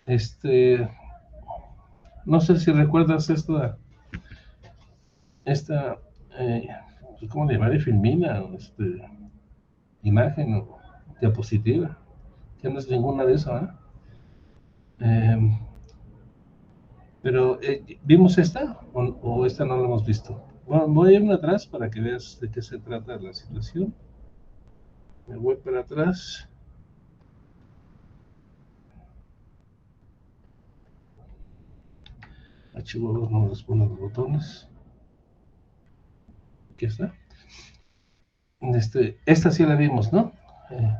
Este, no sé si recuerdas esta eh, ¿cómo le llamaré? Filmina, imagen o diapositiva, que no es ninguna de esas, ¿eh? Eh, pero, ¿vimos esta o esta no la hemos visto? Bueno, voy a irme atrás para que veas de qué se trata la situación. Me voy para atrás. Archivo 2 no les pone los botones. Aquí está. Esta sí la vimos, ¿no? Eh,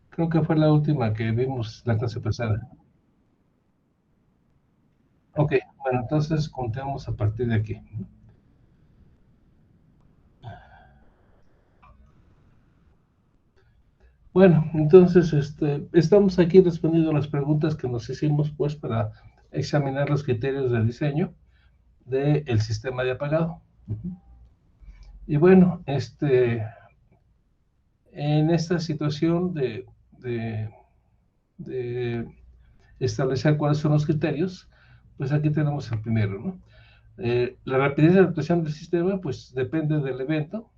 Creo que fue la última que vimos la clase pasada. Ok, bueno, entonces contemos a partir de aquí. Bueno, entonces estamos aquí respondiendo las preguntas que nos hicimos pues para examinar los criterios de diseño del sistema de apagado. Y bueno, en esta situación de, de establecer cuáles son los criterios, pues aquí tenemos el primero, ¿no? La rapidez de actuación del sistema pues depende del evento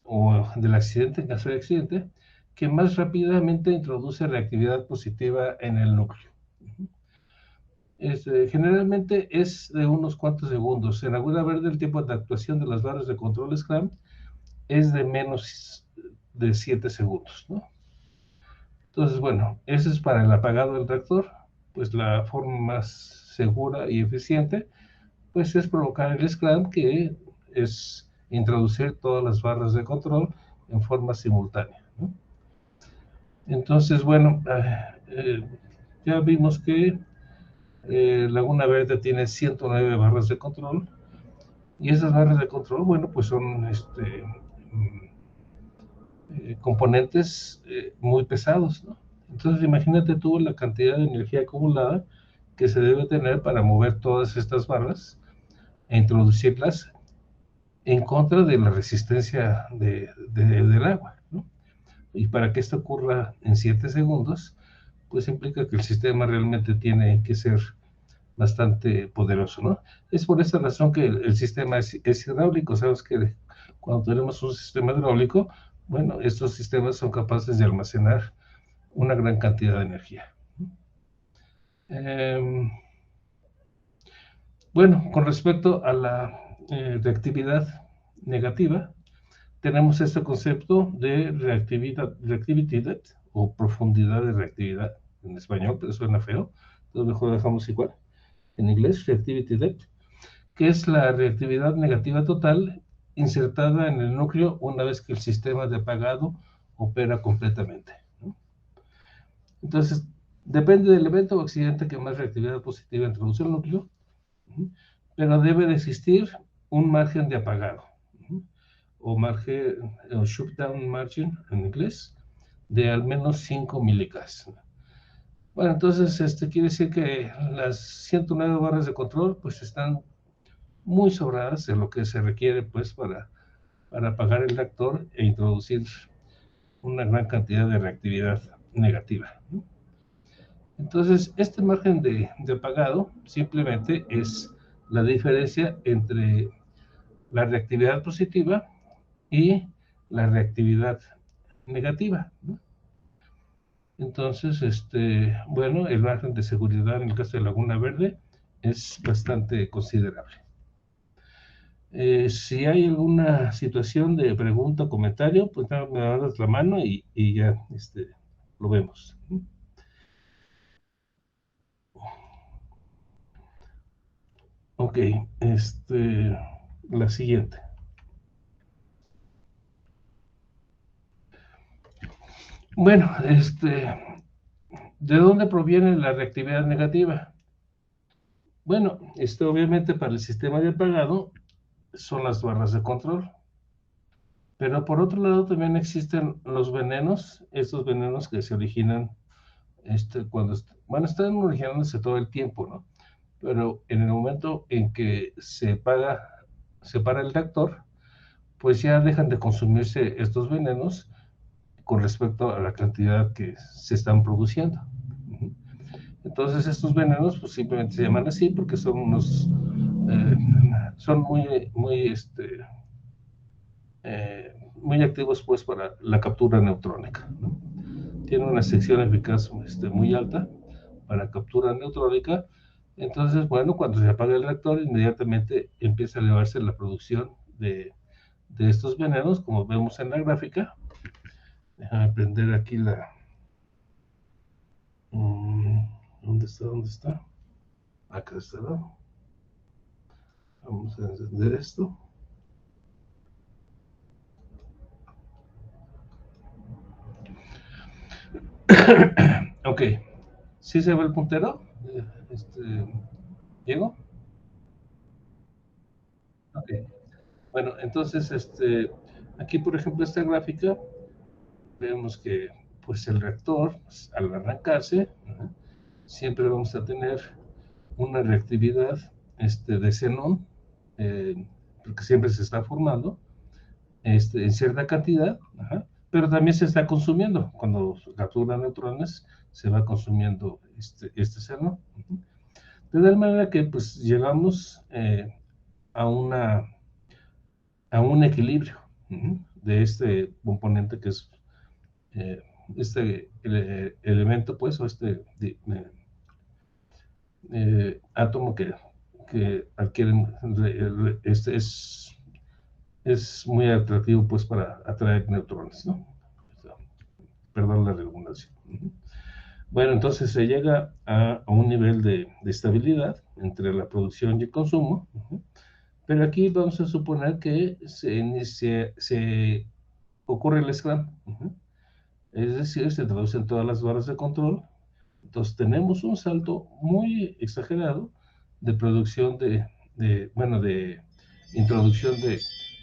o del accidente, en caso de accidente, que más rápidamente introduce reactividad positiva en el núcleo. Generalmente es de unos cuantos segundos. En Laguna Verde el tiempo de actuación de las barras de control SCRAM es de menos de 7 segundos, ¿no? Entonces, bueno, eso es para el apagado del reactor. Pues la forma más segura y eficiente pues es provocar el SCRAM, que es introducir todas las barras de control en forma simultánea, ¿no? Entonces, bueno, ya vimos que Laguna Verde tiene 109 barras de control y esas barras de control, bueno, pues son componentes muy pesados, ¿no? Entonces, imagínate tú la cantidad de energía acumulada que se debe tener para mover todas estas barras e introducirlas en contra de la resistencia del agua, ¿no? Y para que esto ocurra en 7 segundos, pues implica que el sistema realmente tiene que ser bastante poderoso, ¿no? Es por esta razón que el sistema es hidráulico. Sabes que cuando tenemos un sistema hidráulico, bueno, estos sistemas son capaces de almacenar una gran cantidad de energía. Eh, bueno, con respecto a la reactividad negativa, tenemos este concepto de reactividad o profundidad de reactividad en español, pero suena feo, entonces mejor dejamos igual. En inglés, reactivity depth, que es la reactividad negativa total insertada en el núcleo una vez que el sistema de apagado opera completamente, ¿no? Entonces, depende del evento o accidente que más reactividad positiva introduce el núcleo, pero debe de existir un margen de apagado, o margen, o shutdown margin en inglés, de al menos 5 milicas. Bueno, entonces quiere decir que las 109 barras de control pues están muy sobradas de lo que se requiere pues para apagar el reactor e introducir una gran cantidad de reactividad negativa, ¿no? Entonces, este margen de apagado simplemente es la diferencia entre la reactividad positiva y la reactividad negativa, ¿no? Entonces, bueno, el margen de seguridad en el caso de Laguna Verde es bastante considerable. Si hay alguna situación de pregunta o comentario, pues me das la mano y ya lo vemos. Ok, la siguiente. Bueno, ¿de dónde proviene la reactividad negativa? Bueno, obviamente para el sistema de apagado son las barras de control. Pero por otro lado también existen los venenos, estos venenos que se originan cuando, bueno, están originándose todo el tiempo, ¿no? Pero en el momento en que se para el reactor, pues ya dejan de consumirse estos venenos con respecto a la cantidad que se están produciendo. Entonces estos venenos pues simplemente se llaman así porque son unos, son muy activos pues para la captura neutrónica, ¿no? Tiene una sección eficaz muy alta para captura neutrónica. Entonces, bueno, cuando se apaga el reactor, inmediatamente empieza a elevarse la producción de estos venenos, como vemos en la gráfica. Déjame prender aquí la... ¿Dónde está? ¿Dónde está? Acá está, ¿no? Vamos a encender esto. Ok. ¿Sí se ve el puntero? ¿Diego? Ok. Bueno, entonces, aquí, por ejemplo, esta gráfica, vemos que, pues, el reactor, pues, al arrancarse, siempre vamos a tener una reactividad de xenón, porque siempre se está formando, en cierta cantidad, pero también se está consumiendo. Cuando captura neutrones, se va consumiendo xenón. De tal manera que, pues, llegamos a un equilibrio de este componente que es elemento, pues, o átomo que adquieren, es muy atractivo, pues, para atraer neutrones, ¿no? Perdón la redundancia. Bueno, entonces se llega a un nivel de estabilidad entre la producción y el consumo, pero aquí vamos a suponer que se ocurre el scrum, es decir, se traducen todas las barras de control. Entonces tenemos un salto muy exagerado de producción de introducción de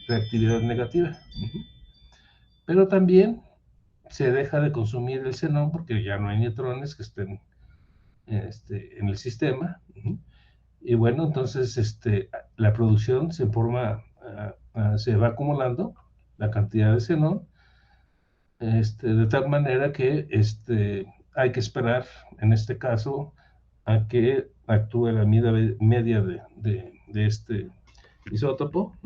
reactividad negativa. Pero también se deja de consumir el xenón porque ya no hay neutrones que estén en el sistema. Y bueno, entonces la producción se va acumulando la cantidad de xenón, de tal manera que hay que esperar, en este caso, a que actúe la media de este isótopo,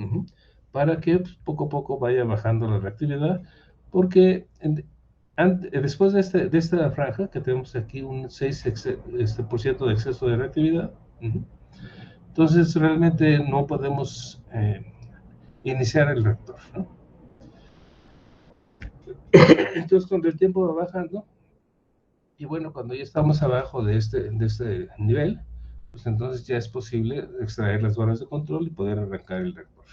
para que pues, poco a poco vaya bajando la reactividad, porque después de esta franja que tenemos aquí un 6% de exceso de reactividad, entonces realmente no podemos iniciar el reactor, ¿no? Entonces cuando el tiempo va bajando, y bueno, cuando ya estamos abajo de este nivel, pues entonces ya es posible extraer las barras de control y poder arrancar el reactor.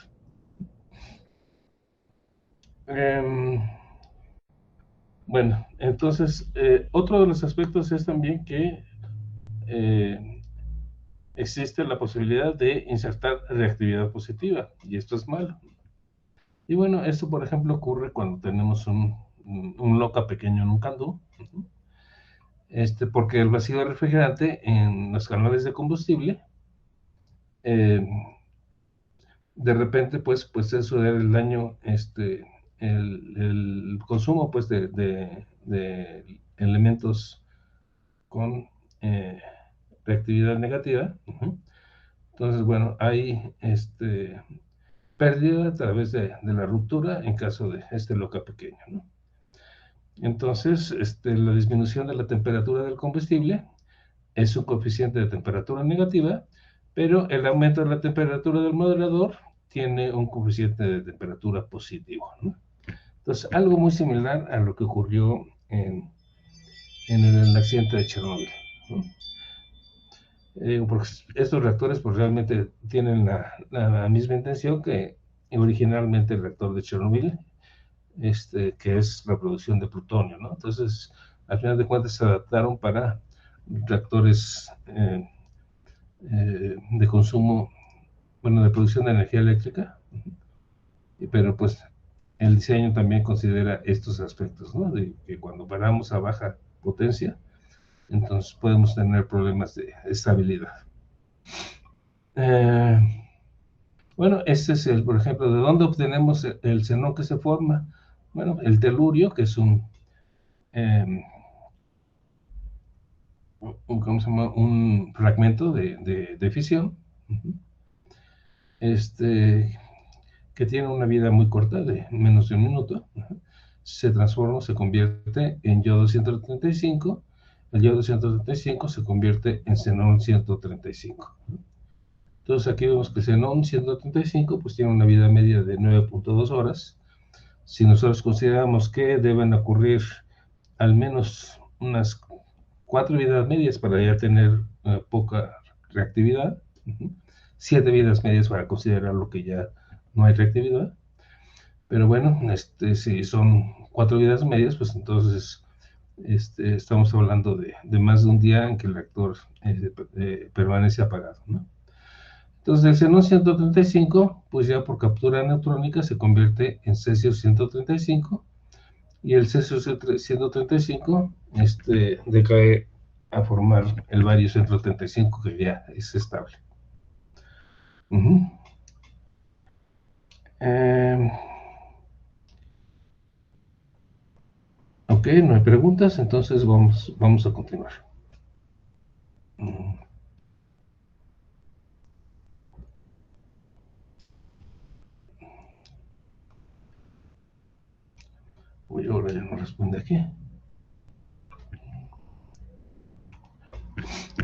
Bueno, entonces, otro de los aspectos es también que existe la posibilidad de insertar reactividad positiva, y esto es malo. Y bueno, esto, por ejemplo, ocurre cuando tenemos un LOCA pequeño en un candú, porque el vacío de refrigerante en los canales de combustible, de repente, pues eso era el daño, el consumo, pues, de elementos con reactividad negativa. Entonces, bueno, hay pérdida a través de la ruptura en caso de este LOCA pequeño, ¿no? Entonces, la disminución de la temperatura del combustible es un coeficiente de temperatura negativa, pero el aumento de la temperatura del moderador tiene un coeficiente de temperatura positivo, ¿no? Entonces, algo muy similar a lo que ocurrió en el accidente de Chernobyl, ¿no? Porque estos reactores pues realmente tienen la misma intención que originalmente el reactor de Chernobyl, que es la producción de plutonio, ¿no? Entonces, al final de cuentas se adaptaron para reactores de consumo, bueno, de producción de energía eléctrica, pero pues el diseño también considera estos aspectos, ¿no? De que cuando paramos a baja potencia, entonces podemos tener problemas de estabilidad. Bueno, este es por ejemplo, ¿de dónde obtenemos el xenón que se forma? Bueno, el telurio, que es un ¿cómo se llama? Un fragmento de fisión, que tiene una vida muy corta, de menos de un minuto, se transforma, se convierte en yodo 135, el yodo 135 se convierte en xenón 135. Entonces aquí vemos que el xenón 135 pues tiene una vida media de 9.2 horas. Si nosotros consideramos que deben ocurrir al menos unas 4 vidas medias para ya tener poca reactividad, 7 vidas medias para considerar lo que ya no hay reactividad. Pero bueno, si son 4 vidas medias, pues entonces estamos hablando de más de un día en que el reactor permanece apagado, ¿no? Entonces el xenón 135, pues ya por captura neutrónica se convierte en cesio 135 y el cesio 135 decae a formar el bario 135 que ya es estable. Ok, no hay preguntas, entonces vamos a continuar. Uy, ahora ya no responde aquí.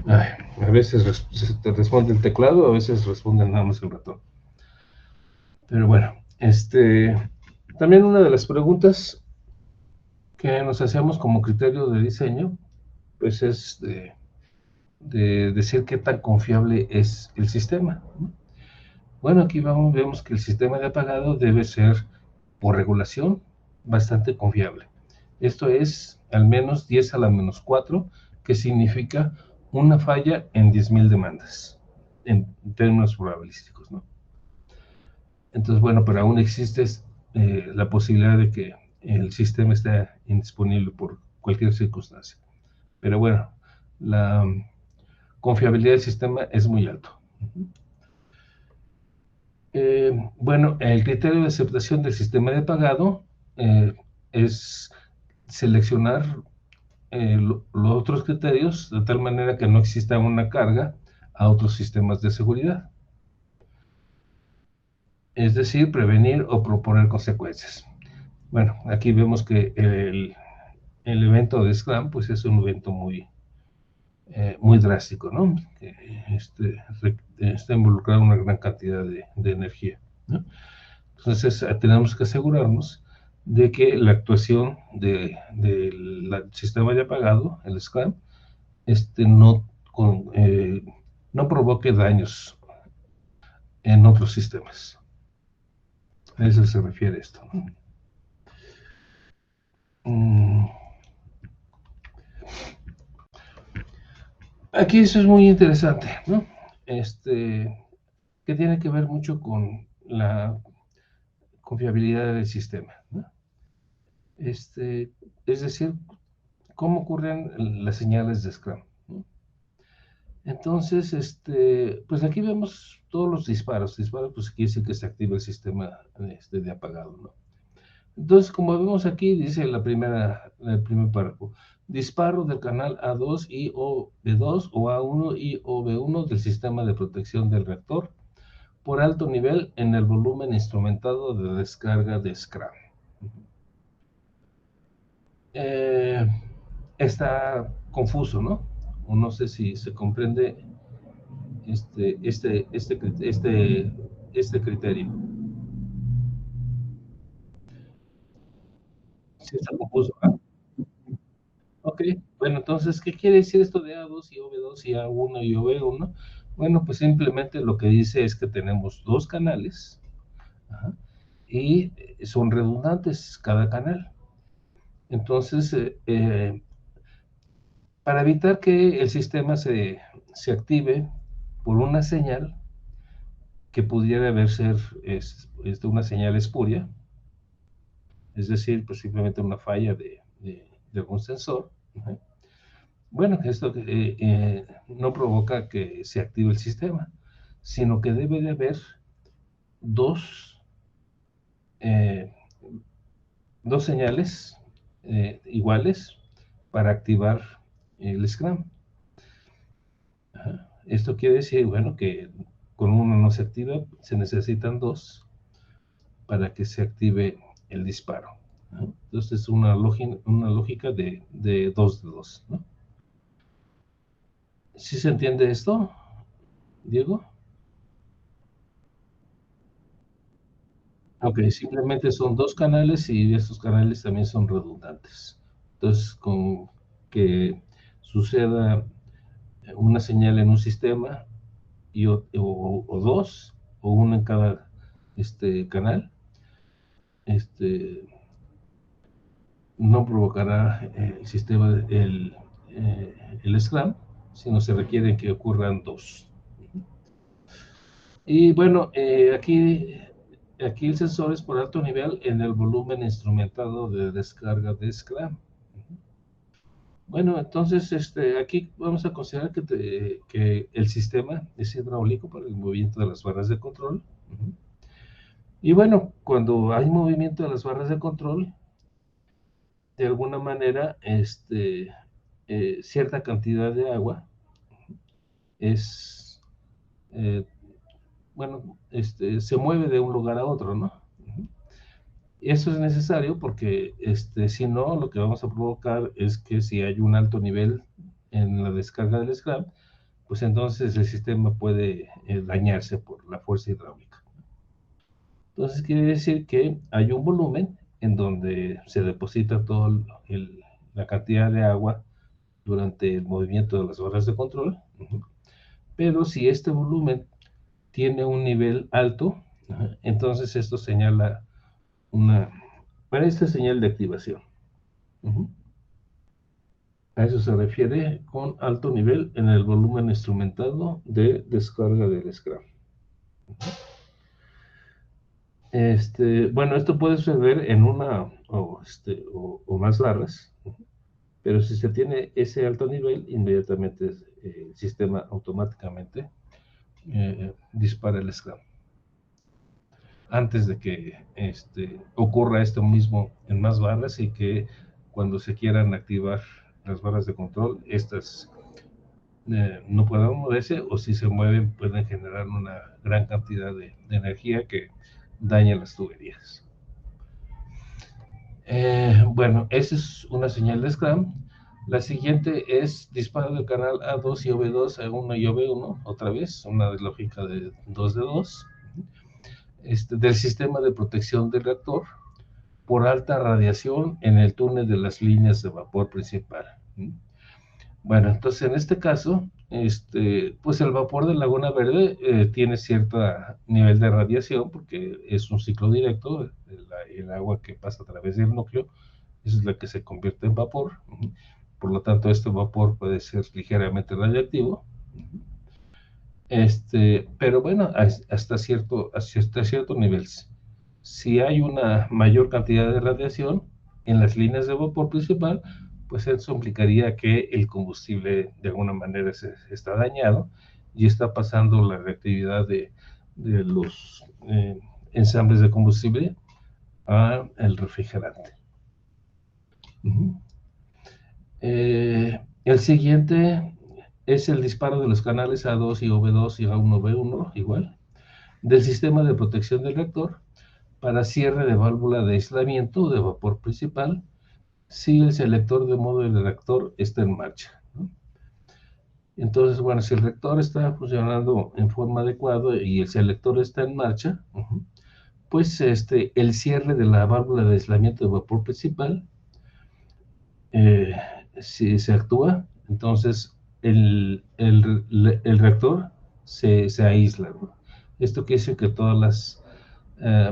Ay, a veces te responde el teclado, a veces responde nada más el ratón. Pero bueno, también una de las preguntas que nos hacemos como criterio de diseño, pues es de decir qué tan confiable es el sistema. Bueno, aquí vemos que el sistema de apagado debe ser, por regulación, bastante confiable. Esto es al menos 10 a la menos 4, que significa una falla en 10.000 demandas, en términos probabilísticos, ¿no? Entonces, bueno, pero aún existe la posibilidad de que el sistema esté indisponible por cualquier circunstancia. Pero bueno, la confiabilidad del sistema es muy alto. Bueno, el criterio de aceptación del sistema de apagado es seleccionar los otros criterios de tal manera que no exista una carga a otros sistemas de seguridad. Es decir, prevenir o proponer consecuencias. Bueno, aquí vemos que el evento de Scrum pues es un evento muy drástico, ¿no? Que está involucrado una gran cantidad de energía, ¿no? Entonces tenemos que asegurarnos de que la actuación del sistema de apagado, el Scrum, no provoque daños en otros sistemas. A eso se refiere esto, ¿no? Aquí eso es muy interesante, ¿no? Que tiene que ver mucho con la confiabilidad del sistema, ¿no? Es decir, cómo ocurren las señales de Scrum, ¿no? Entonces, pues aquí vemos todos los disparos. Disparos, pues quiere decir que se activa el sistema de apagado, ¿no? Entonces, como vemos aquí, dice el primer párrafo, disparo del canal A2 y OB2 o A1 y OB1 del sistema de protección del reactor por alto nivel en el volumen instrumentado de descarga de Scrum. Está confuso, ¿no? O no sé si se comprende este criterio. Sí, está confuso. Ok, bueno, entonces, ¿qué quiere decir esto de A2 y OB2 y A1 y OB1? Bueno, pues simplemente lo que dice es que tenemos dos canales, ajá, y son redundantes cada canal. Entonces, para evitar que el sistema se active por una señal que pudiera haber ser una señal espuria, es decir, pues simplemente una falla de algún sensor. ¿No? Bueno, esto no provoca que se active el sistema, sino que debe de haber dos, eh, dos señales iguales para activar el Scrum. Esto quiere decir, bueno, que con uno no se activa, se necesitan dos para que se active el disparo, ¿no? Entonces es una lógica de 2 de 2, ¿no? ¿Sí se entiende esto, Diego? Ok, simplemente son dos canales y estos canales también son redundantes. Entonces, con que suceda una señal en un sistema o dos, o uno en cada canal, este, no provocará el sistema, el SRAM, sino se requiere que ocurran dos. Y bueno, aquí el sensor es por alto nivel en el volumen instrumentado de descarga de SRAM. Bueno, entonces aquí vamos a considerar que el sistema es hidráulico para el movimiento de las barras de control. Y bueno, cuando hay movimiento de las barras de control, de alguna manera, cierta cantidad de agua es, eh, bueno, se mueve de un lugar a otro, ¿no? Eso es necesario porque si no, lo que vamos a provocar es que si hay un alto nivel en la descarga del SRAM, pues entonces el sistema puede dañarse por la fuerza hidráulica. Entonces quiere decir que hay un volumen en donde se deposita toda la cantidad de agua durante el movimiento de las barras de control, pero si este volumen tiene un nivel alto, entonces esto señala esta señal de activación. A eso se refiere con alto nivel en el volumen instrumentado de descarga del SRAM. Bueno, esto puede suceder en una o más barras, pero si se tiene ese alto nivel, inmediatamente el sistema automáticamente dispara el SRAM. Antes de que ocurra esto mismo en más barras y que cuando se quieran activar las barras de control, estas no puedan moverse, o si se mueven pueden generar una gran cantidad de energía que daña las tuberías. Bueno, esa es una señal de SRAM. La siguiente es disparo del canal A2 y OB2 a 1 y OB1, otra vez, una lógica de 2 de 2, del sistema de protección del reactor por alta radiación en el túnel de las líneas de vapor principal. Bueno, entonces en este caso, pues el vapor de Laguna Verde tiene cierto nivel de radiación porque es un ciclo directo, el agua que pasa a través del núcleo, esa es la que se convierte en vapor. Por lo tanto, este vapor puede ser ligeramente radiactivo. Pero bueno, hasta cierto nivel. Si hay una mayor cantidad de radiación en las líneas de vapor principal, pues eso implicaría que el combustible de alguna manera está dañado y está pasando la reactividad de los ensambles de combustible al refrigerante. El siguiente es el disparo de los canales A2 y OB2 y A1B1, igual, del sistema de protección del reactor para cierre de válvula de aislamiento de vapor principal si el selector de modo del reactor está en marcha, ¿no? Entonces, bueno, si el reactor está funcionando en forma adecuada y el selector está en marcha, pues el cierre de la válvula de aislamiento de vapor principal, si se actúa, entonces el reactor se aísla, ¿no? Esto quiere decir que todas las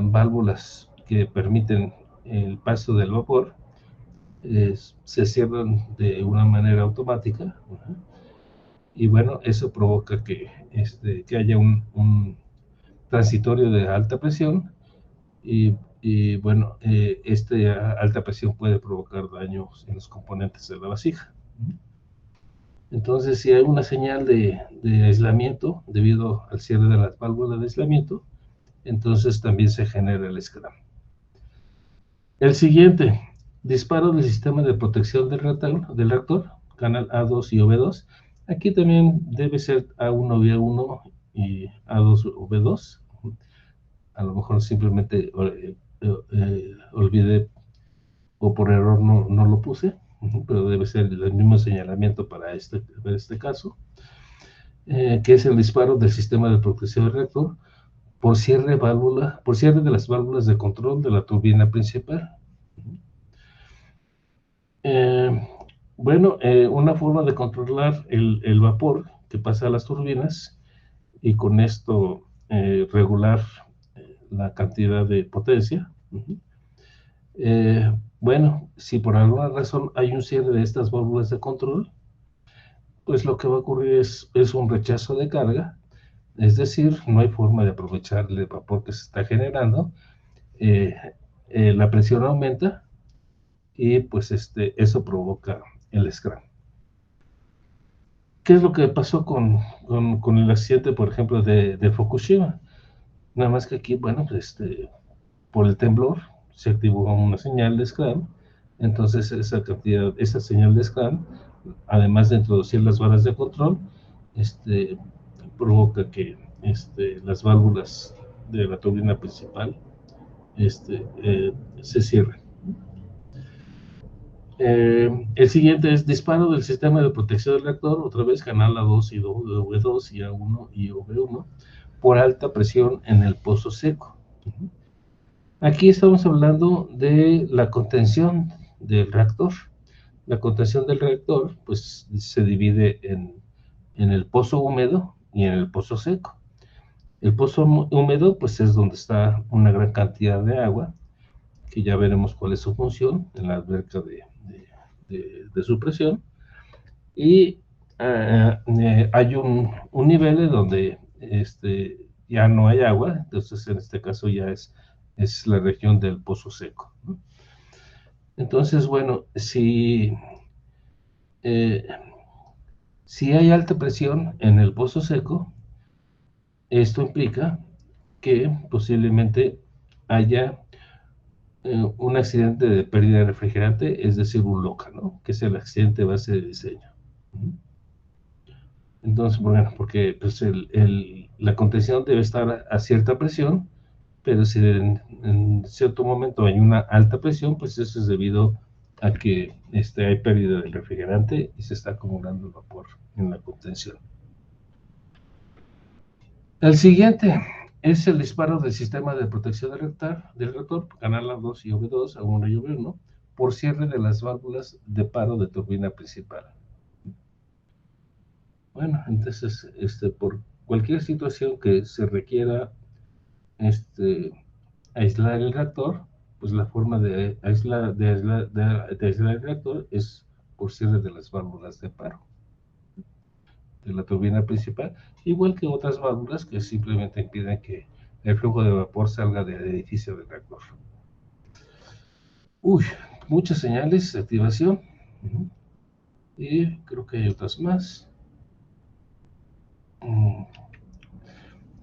válvulas que permiten el paso del vapor se cierran de una manera automática, y bueno, eso provoca que haya un transitorio de alta presión y bueno, alta presión puede provocar daños en los componentes de la vasija. Entonces, si hay una señal de aislamiento debido al cierre de las válvulas de aislamiento, entonces también se genera el SRAM. El siguiente, disparo del sistema de protección del reactor, canal A2 y OB2, Aquí también debe ser A1, B1 y A2 o B2. A lo mejor simplemente olvidé o por error no lo puse, pero debe ser el mismo señalamiento para este caso, que es el disparo del sistema de protección del reactor por cierre de las válvulas de control de la turbina principal. Eh, bueno, una forma de controlar el vapor que pasa a las turbinas y con esto regular la cantidad de potencia. Bueno, si por alguna razón hay un cierre de estas válvulas de control, pues lo que va a ocurrir es un rechazo de carga, es decir, no hay forma de aprovechar el vapor que se está generando, eh, la presión aumenta y pues eso provoca el scram. ¿Qué es lo que pasó con el accidente, por ejemplo, de Fukushima? Nada más que aquí, bueno, pues, por el temblor se activó una señal de scram, entonces esa señal de scram, además de introducir las varas de control, provoca que las válvulas de la turbina principal se cierren. El siguiente es disparo del sistema de protección del reactor, otra vez canal A2 y V2 y A1 y OV1 por alta presión en el pozo seco. Aquí estamos hablando de la contención del reactor. La contención del reactor pues se divide en el pozo húmedo y en el pozo seco. El pozo húmedo pues es donde está una gran cantidad de agua, que ya veremos cuál es su función en la alberca de supresión. Y hay un nivel en donde ya no hay agua, entonces en este caso ya es la región del pozo seco, ¿no? Entonces, bueno, eh, si hay alta presión en el pozo seco, esto implica que posiblemente haya un accidente de pérdida de refrigerante, es decir, un LOCA, ¿no? Que es el accidente base de diseño. Entonces, bueno, porque pues, la contención debe estar a cierta presión, pero si en cierto momento hay una alta presión, pues eso es debido a que hay pérdida del refrigerante y se está acumulando el vapor en la contención. El siguiente es el disparo del sistema de protección del reactor, canal A2 y OV2, A1 y OV1, por cierre de las válvulas de paro de turbina principal. Bueno, entonces, por cualquier situación que se requiera aislar el reactor, pues la forma de aislar el reactor es por cierre de las válvulas de paro de la turbina principal, igual que otras válvulas que simplemente impiden que el flujo de vapor salga del edificio del reactor. Uy, muchas señales de activación. Y creo que hay otras más.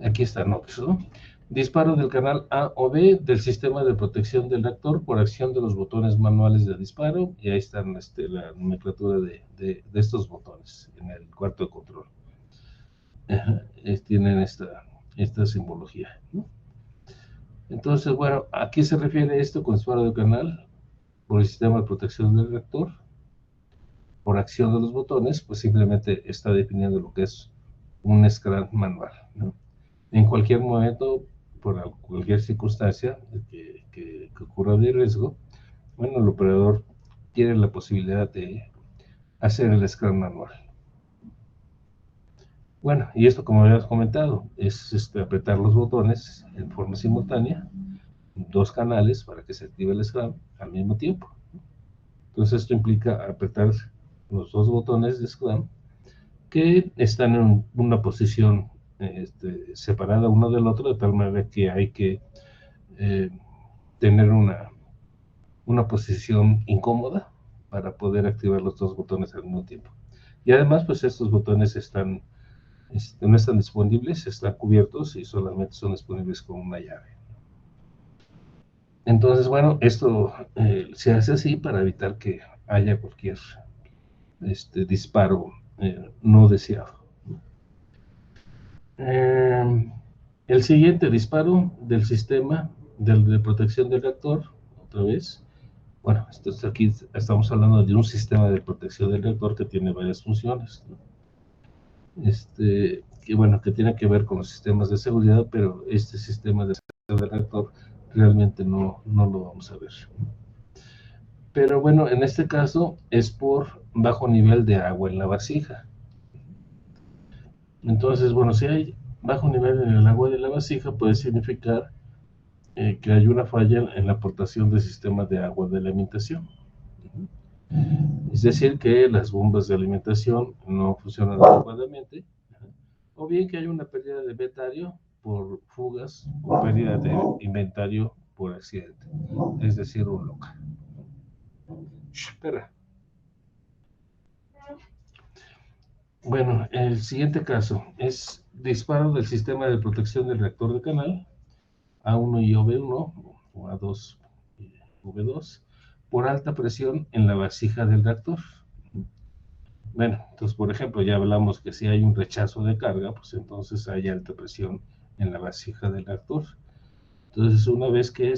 Aquí están otros, ¿no? Disparo del canal A o B del sistema de protección del reactor por acción de los botones manuales de disparo. Y ahí están la nomenclatura de estos botones en el cuarto de control. Tienen esta simbología, ¿no? Entonces, bueno, ¿a qué se refiere esto con disparo del canal? Por el sistema de protección del reactor, por acción de los botones, pues simplemente está definiendo lo que es un scram manual, ¿no? En cualquier momento, por cualquier circunstancia que ocurra de riesgo, bueno, el operador tiene la posibilidad de hacer el scram manual. Bueno, y esto, como habíamos comentado, es apretar los botones en forma simultánea, dos canales para que se active el scram al mismo tiempo. Entonces esto implica apretar los dos botones de scram que están en una posición separada uno del otro, de tal manera que hay que tener una posición incómoda para poder activar los dos botones al mismo tiempo. Y además, pues estos botones no están disponibles, están cubiertos y solamente son disponibles con una llave. Entonces, bueno, esto se hace así para evitar que haya cualquier disparo no deseado. El siguiente disparo del sistema de protección del reactor, otra vez. Bueno, aquí estamos hablando de un sistema de protección del reactor que tiene varias funciones, ¿no? Que bueno, que tiene que ver con los sistemas de seguridad, pero este sistema de seguridad del reactor realmente no lo vamos a ver. Pero bueno, en este caso es por bajo nivel de agua en la vasija. Entonces, bueno, si hay bajo nivel en el agua de la vasija, puede significar que hay una falla en la aportación del sistema de agua de alimentación. Es decir, que las bombas de alimentación no funcionan adecuadamente, o bien que hay una pérdida de inventario por fugas o pérdida de inventario por accidente, es decir, un local. Espera. Bueno, el siguiente caso es disparo del sistema de protección del reactor de canal A1 y OV1 o A2 y OV2 por alta presión en la vasija del reactor. Bueno, entonces, por ejemplo, ya hablamos que si hay un rechazo de carga, pues entonces hay alta presión en la vasija del reactor. Entonces, una vez que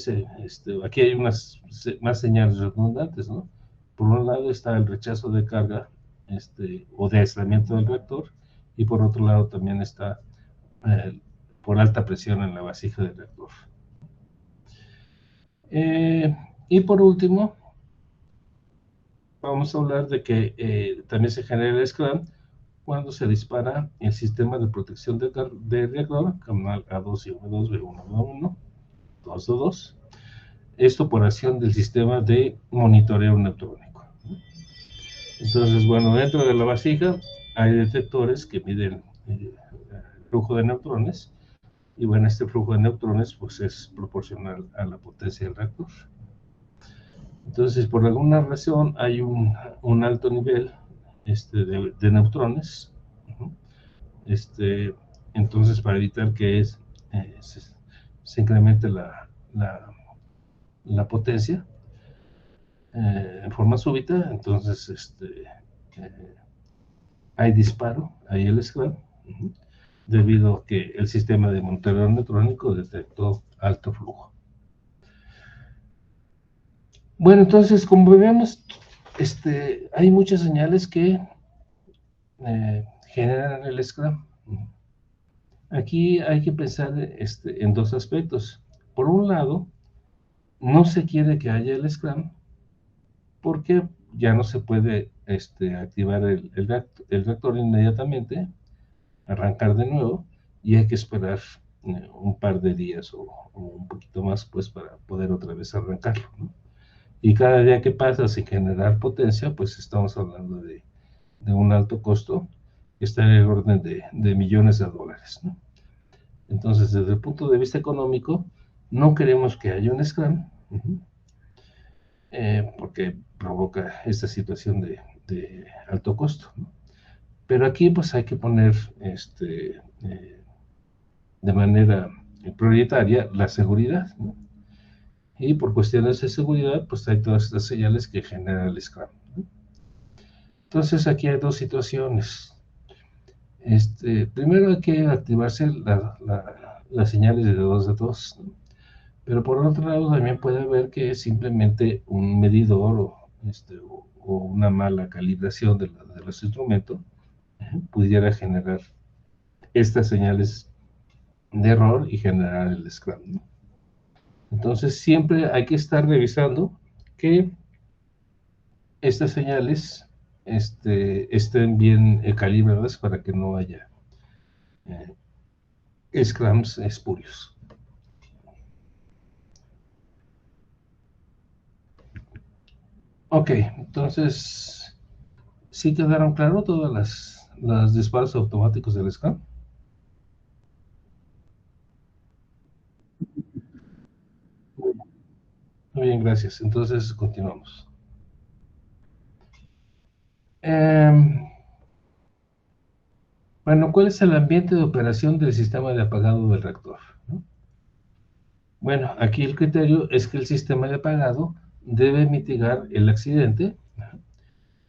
aquí hay unas más señales redundantes, ¿no? Por un lado está el rechazo de carga o de aislamiento del reactor, y por otro lado también está por alta presión en la vasija del reactor. Y por último, vamos a hablar de que también se genera el SCRAM cuando se dispara el sistema de protección de reactor, canal A2 y V2, V1, V1, 2, 2. Esto por acción del sistema de monitoreo neutrónico. Entonces, bueno, dentro de la vasija hay detectores que miden el flujo de neutrones, y bueno, este flujo de neutrones pues es proporcional a la potencia del reactor. Entonces, por alguna razón hay un alto nivel de neutrones. Entonces, para evitar que se incremente la potencia en forma súbita, entonces hay disparo, hay el SCRAM, debido a que el sistema de monitoreo neutrónico detectó alto flujo. Bueno, entonces, como vemos, hay muchas señales que generan el SCRAM. Aquí hay que pensar en dos aspectos. Por un lado, no se quiere que haya el SCRAM porque ya no se puede activar el reactor inmediatamente, arrancar de nuevo, y hay que esperar un par de días o un poquito más pues para poder otra vez arrancarlo, ¿no? Y cada día que pasa sin generar potencia, pues estamos hablando de un alto costo que está en el orden de millones de dólares, ¿no? Entonces, desde el punto de vista económico, no queremos que haya un SCRAM, porque provoca esta situación de alto costo, ¿no? Pero aquí pues hay que poner de manera prioritaria la seguridad, ¿no? Y por cuestiones de seguridad, pues hay todas estas señales que generan el SCRAM, ¿no? Entonces aquí hay dos situaciones. Primero hay que activarse las señales de 2 de 2, ¿no? Pero por otro lado también puede haber que es simplemente un medidor o una mala calibración de los instrumentos pudiera generar estas señales de error y generar el SCRAM, ¿no? Entonces siempre hay que estar revisando que estas señales estén bien calibradas para que no haya SCRAMs espurios. Ok, entonces, ¿sí quedaron claro todas las disparos automáticos del SCRAM? Muy bien, gracias. Entonces, continuamos. Bueno, ¿cuál es el ambiente de operación del sistema de apagado del reactor, ¿no? Bueno, aquí el criterio es que el sistema de apagado debe mitigar el accidente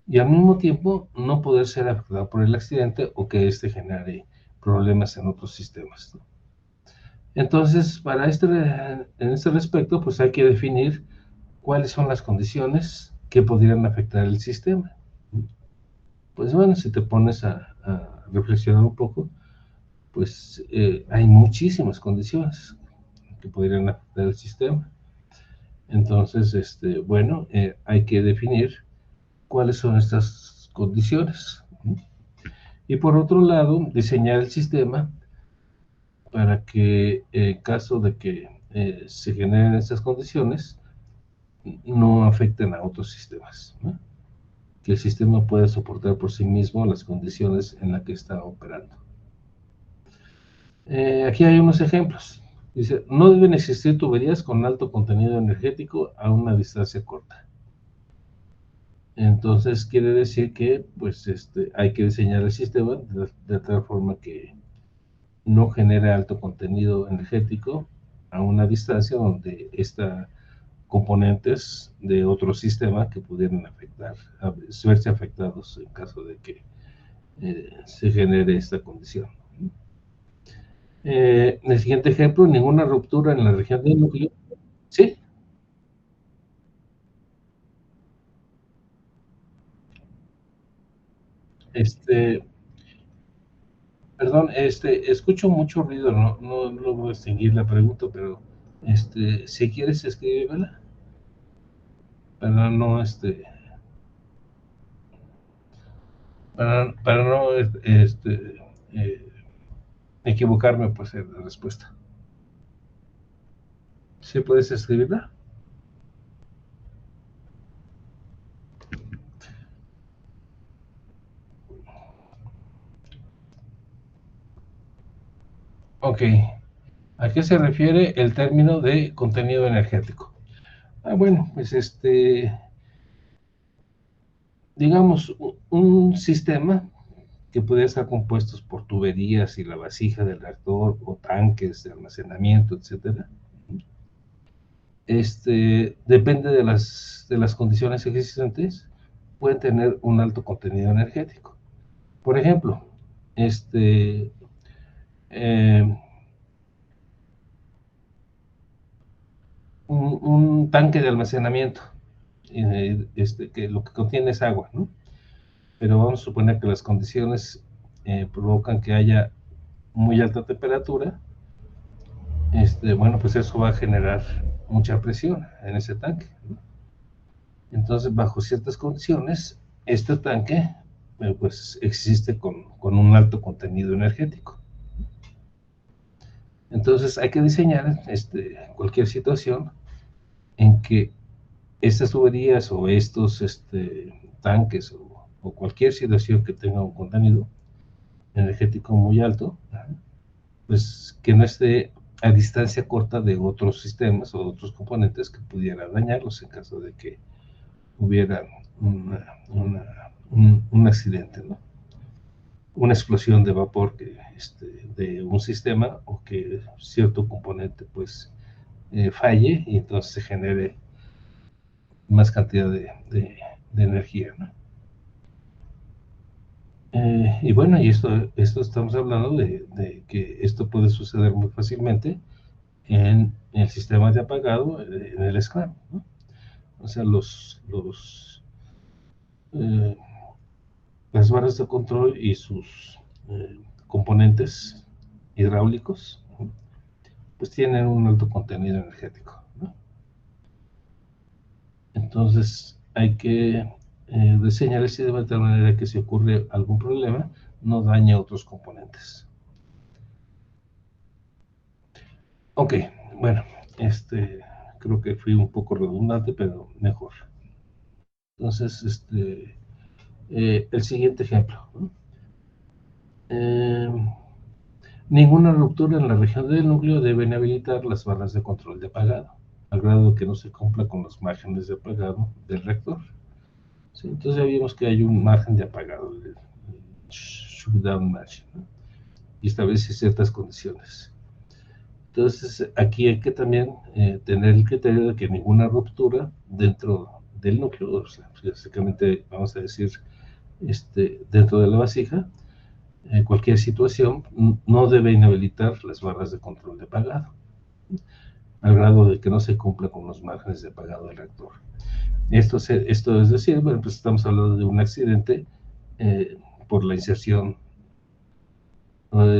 y al mismo tiempo no poder ser afectado por el accidente o que éste genere problemas en otros sistemas, ¿no? Entonces, en este respecto, pues hay que definir cuáles son las condiciones que podrían afectar el sistema. Pues bueno, si te pones a reflexionar un poco, pues hay muchísimas condiciones que podrían afectar el sistema. Entonces, bueno, hay que definir cuáles son estas condiciones. Y por otro lado, diseñar el sistema para que en caso de que se generen estas condiciones, no afecten a otros sistemas, ¿no? Que el sistema pueda soportar por sí mismo las condiciones en las que está operando. Aquí hay unos ejemplos. Dice, no deben existir tuberías con alto contenido energético a una distancia corta. Entonces quiere decir que pues, hay que diseñar el sistema de tal forma que no genere alto contenido energético a una distancia donde está componentes de otro sistema que pudieran verse afectados en caso de que se genere esta condición. El siguiente ejemplo, ninguna ruptura en la región del núcleo. ¿Sí? Este, Perdón, escucho mucho ruido, no logro distinguir la pregunta, pero si quieres escríbela para no, para no, eh, equivocarme, pues, en la respuesta. ¿Sí puedes escribirla? Ok. ¿A qué se refiere el término de contenido energético? Bueno, pues digamos, un sistema que puede estar compuesto por tuberías y la vasija del reactor o tanques de almacenamiento, etcétera. Depende de las condiciones existentes, pueden tener un alto contenido energético. Por ejemplo, eh, un tanque de almacenamiento, que lo que contiene es agua, ¿no? Pero vamos a suponer que las condiciones provocan que haya muy alta temperatura. Bueno, pues eso va a generar mucha presión en ese tanque, ¿no? Entonces, bajo ciertas condiciones, este tanque pues existe con un alto contenido energético. Entonces, hay que diseñar cualquier situación en que estas tuberías o estos tanques o cualquier situación que tenga un contenido energético muy alto, pues que no esté a distancia corta de otros sistemas o otros componentes que pudieran dañarlos en caso de que hubiera un accidente, ¿no? Una explosión de vapor de un sistema o que cierto componente pues falle y entonces se genere más cantidad de energía, ¿no? Y bueno, y esto estamos hablando de que esto puede suceder muy fácilmente en el sistema de apagado, en el SCADA, ¿no? O sea, eh, las barras de control y sus componentes hidráulicos, pues tienen un alto contenido energético, ¿no? Entonces hay que diseñar el sistema de tal manera que si ocurre algún problema, no dañe a otros componentes. Ok, bueno, creo que fui un poco redundante, pero mejor. Entonces, el siguiente ejemplo, ¿no? Eh, Ninguna ruptura en la región del núcleo debe inhabilitar las barras de control de apagado, al grado que no se cumpla con los márgenes de apagado del reactor. ¿Sí? Entonces ya vimos que hay un margen de apagado, el shutdown margin, ¿no? Y establece ciertas condiciones. Entonces aquí hay que también tener el criterio de que ninguna ruptura dentro del núcleo, o sea, básicamente vamos a decir dentro de la vasija, cualquier situación no debe inhabilitar las barras de control de pagado, al grado de que no se cumpla con los márgenes de pagado del reactor. Esto es decir, bueno, pues estamos hablando de un accidente por la inserción,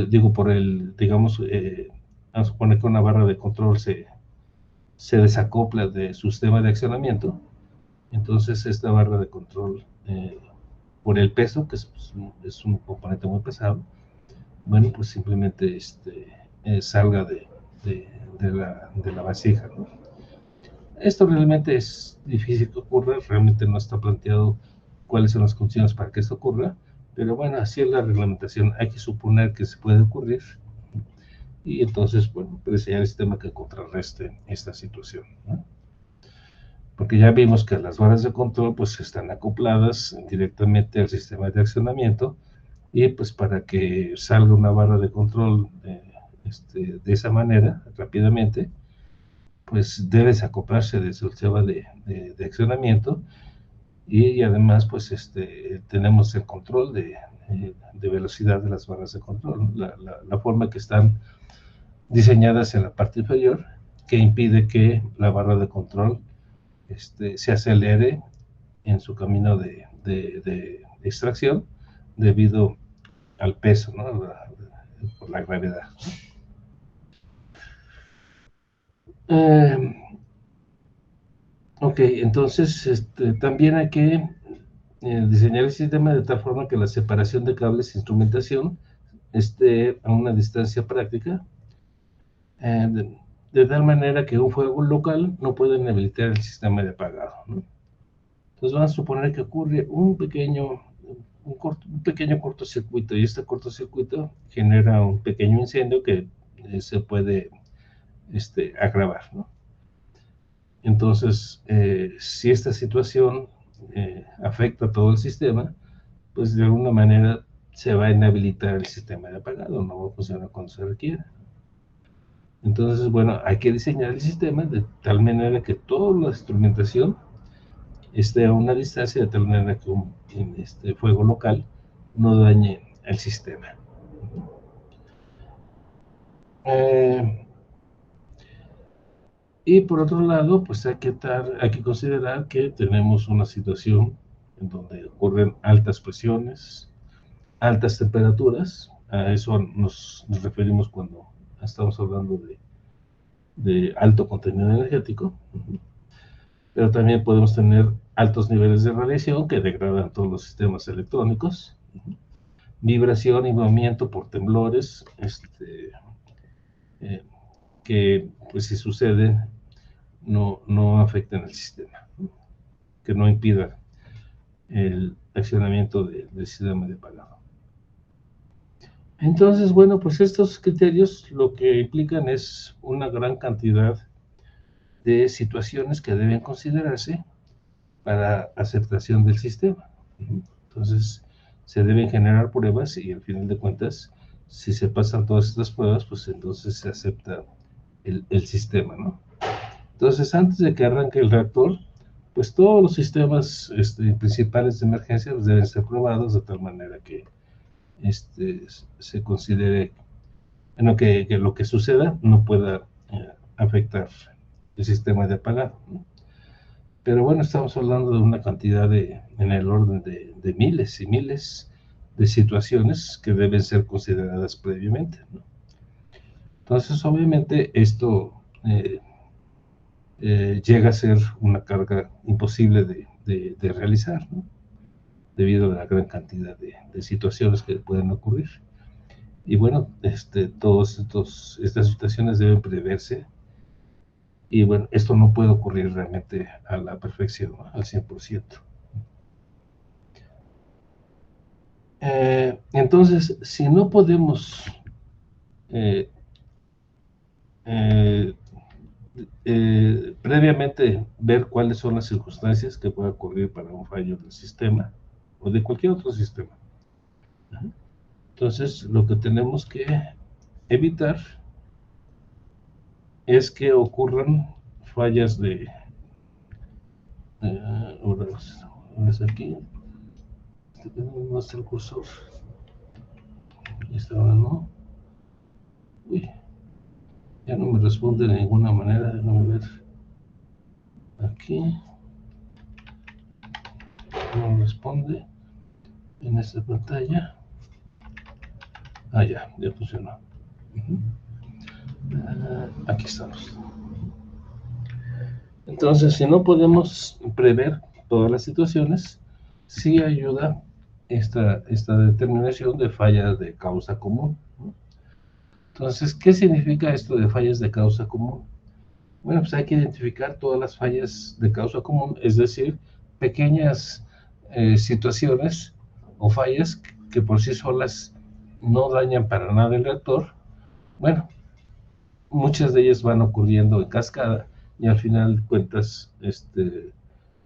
digamos, vamos a suponer que una barra de control se desacopla de su sistema de accionamiento. Entonces esta barra de control, por el peso, que es un componente muy pesado, bueno, pues simplemente salga de la vasija, ¿no? Esto realmente es difícil que ocurra, realmente no está planteado cuáles son las condiciones para que esto ocurra, pero bueno, así es la reglamentación, hay que suponer que se puede ocurrir, y entonces, bueno, diseñar el sistema que contrarreste esta situación, ¿no? Porque ya vimos que las barras de control pues están acopladas directamente al sistema de accionamiento, y pues para que salga una barra de control de esa manera, rápidamente, pues debes acoplarse desde el sistema de accionamiento, y además pues tenemos el control de velocidad de las barras de control, la forma que están diseñadas en la parte inferior, que impide que la barra de control se acelere en su camino de extracción debido al peso, ¿no? Por la gravedad. Ok, entonces también hay que diseñar el sistema de tal forma que la separación de cables e instrumentación esté a una distancia práctica, de tal manera que un fuego local no pueda inhabilitar el sistema de apagado, ¿no? Entonces vamos a suponer que ocurre un pequeño cortocircuito, y este cortocircuito genera un pequeño incendio que se puede agravar, ¿no? Entonces, si esta situación afecta a todo el sistema, pues de alguna manera se va a inhabilitar el sistema de apagado, no va a funcionar cuando se requiera. Entonces, bueno, hay que diseñar el sistema de tal manera que toda la instrumentación esté a una distancia, de tal manera que un fuego local no dañe el sistema. Y por otro lado, pues hay que considerar que tenemos una situación en donde ocurren altas presiones, altas temperaturas. A eso nos referimos cuando estamos hablando de alto contenido energético. Pero también podemos tener altos niveles de radiación que degradan todos los sistemas electrónicos, vibración y movimiento por temblores, que pues si sucede no afectan el sistema, ¿no? Que no impida el accionamiento del sistema de apagado. Entonces, bueno, pues estos criterios lo que implican es una gran cantidad de situaciones que deben considerarse para aceptación del sistema. Entonces, se deben generar pruebas, y al final de cuentas, si se pasan todas estas pruebas, pues entonces se acepta el sistema, ¿no? Entonces, antes de que arranque el reactor, pues todos los sistemas principales de emergencia pues, deben ser probados de tal manera que se considere que lo que suceda no pueda afectar el sistema de apagado, ¿no? Pero bueno, estamos hablando de una cantidad en el orden de miles y miles de situaciones que deben ser consideradas previamente, ¿no? Entonces, obviamente, esto llega a ser una carga imposible de realizar, ¿no? Debido a la gran cantidad de situaciones que pueden ocurrir. Y bueno, todas estas situaciones deben preverse. Y bueno, esto no puede ocurrir realmente a la perfección, ¿no? Al 100%. Entonces, si no podemos previamente ver cuáles son las circunstancias que pueden ocurrir para un fallo del sistema o de cualquier otro sistema, entonces lo que tenemos que evitar es que ocurran fallas Ahora es aquí. ¿Dónde está el cursor? Esta ahora no. Uy, ya no me responde de ninguna manera. Déjame ver. Aquí. No responde en esta pantalla. Ya funcionó. Aquí estamos. Entonces, si no podemos prever todas las situaciones, sí ayuda esta determinación de fallas de causa común. Entonces, ¿qué significa esto de fallas de causa común? Bueno, pues hay que identificar todas las fallas de causa común, es decir, pequeñas situaciones o fallas que por sí solas no dañan para nada el reactor. Bueno, muchas de ellas van ocurriendo en cascada y al final de cuentas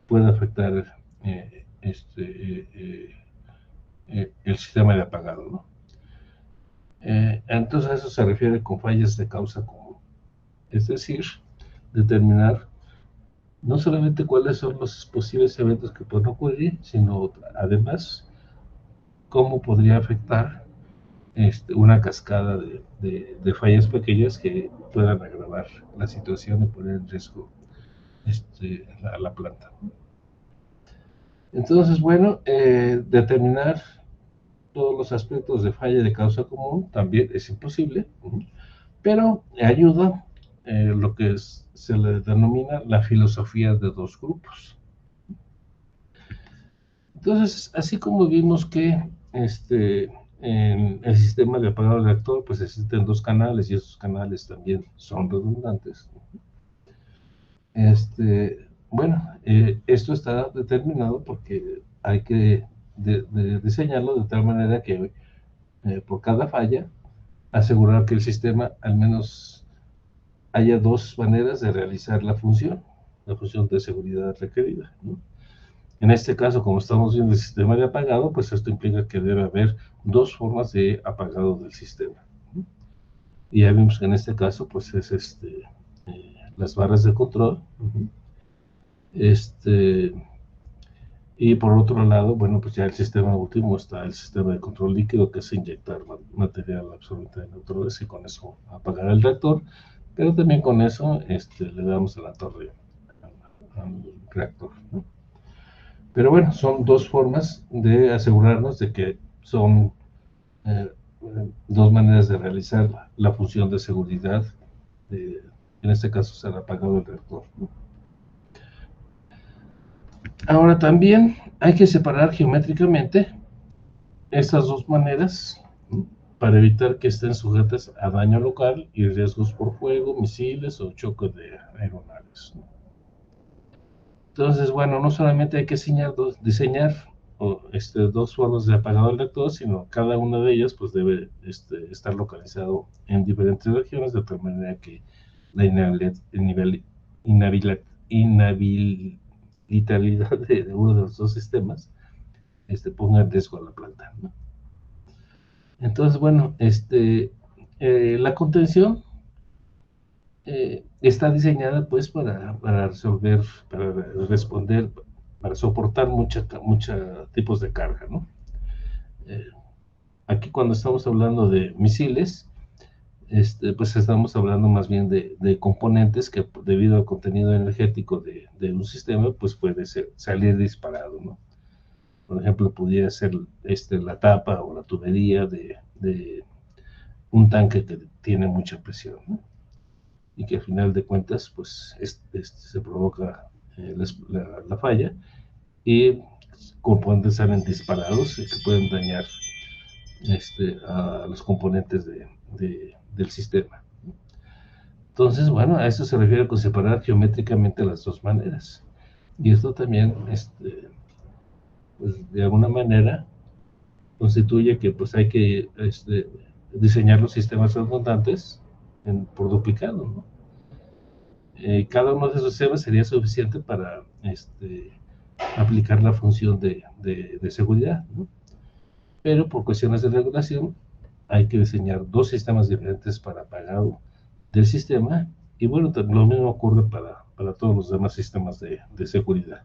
puede afectar el sistema de apagado, ¿no? Entonces a eso se refiere con fallas de causa común, es decir, determinar no solamente cuáles son los posibles eventos que pueden ocurrir, sino además cómo podría afectar una cascada de fallas pequeñas que puedan agravar la situación y poner en riesgo la planta. Entonces, bueno, determinar todos los aspectos de falla de causa común también es imposible, pero ayuda lo que se le denomina la filosofía de dos grupos. Entonces, así como vimos que en el sistema de apagado del reactor, pues existen dos canales y esos canales también son redundantes. Bueno, esto está determinado porque hay que diseñarlo de tal manera que por cada falla asegurar que el sistema al menos haya dos maneras de realizar la función de seguridad requerida, ¿no? En este caso, como estamos viendo el sistema de apagado, pues esto implica que debe haber dos formas de apagado del sistema. Y ya vimos que en este caso, pues es las barras de control. Y por otro lado, bueno, pues ya el sistema último está el sistema de control líquido, que es inyectar material absolutamente neutral y con eso apagar el reactor, pero también con eso le damos a la torre al reactor, ¿no? Pero bueno, son dos formas de asegurarnos de que son dos maneras de realizar la función de seguridad, en este caso será apagado el reactor, ¿no? Ahora también hay que separar geométricamente estas dos maneras, ¿no?, para evitar que estén sujetas a daño local y riesgos por fuego, misiles o choque de aeronaves, ¿no? Entonces, bueno, no solamente hay que diseñar dos formas de apagado del reactor, sino cada una de ellas pues debe estar localizado en diferentes regiones, de tal manera que la inhabilidad de uno de los dos sistemas ponga en riesgo a la planta, ¿no? Entonces, bueno, la contención está diseñada pues para resolver, para responder, para soportar muchos tipos de carga, ¿no? Aquí cuando estamos hablando de misiles, pues estamos hablando más bien de componentes que debido al contenido energético de un sistema, pues puede salir disparado, ¿no? Por ejemplo, pudiera ser la tapa o la tubería de un tanque que tiene mucha presión, ¿no? Y que al final de cuentas, pues se provoca la falla y componentes salen disparados que pueden dañar a los componentes del sistema. Entonces, bueno, a eso se refiere con separar geométricamente las dos maneras. Y esto también, pues, de alguna manera, constituye que pues hay que diseñar los sistemas redundantes por duplicado, ¿no? Cada uno de esos sistemas sería suficiente para aplicar la función de seguridad, ¿no? Pero por cuestiones de regulación hay que diseñar dos sistemas diferentes para apagado del sistema, y bueno, lo mismo ocurre para todos los demás sistemas de seguridad.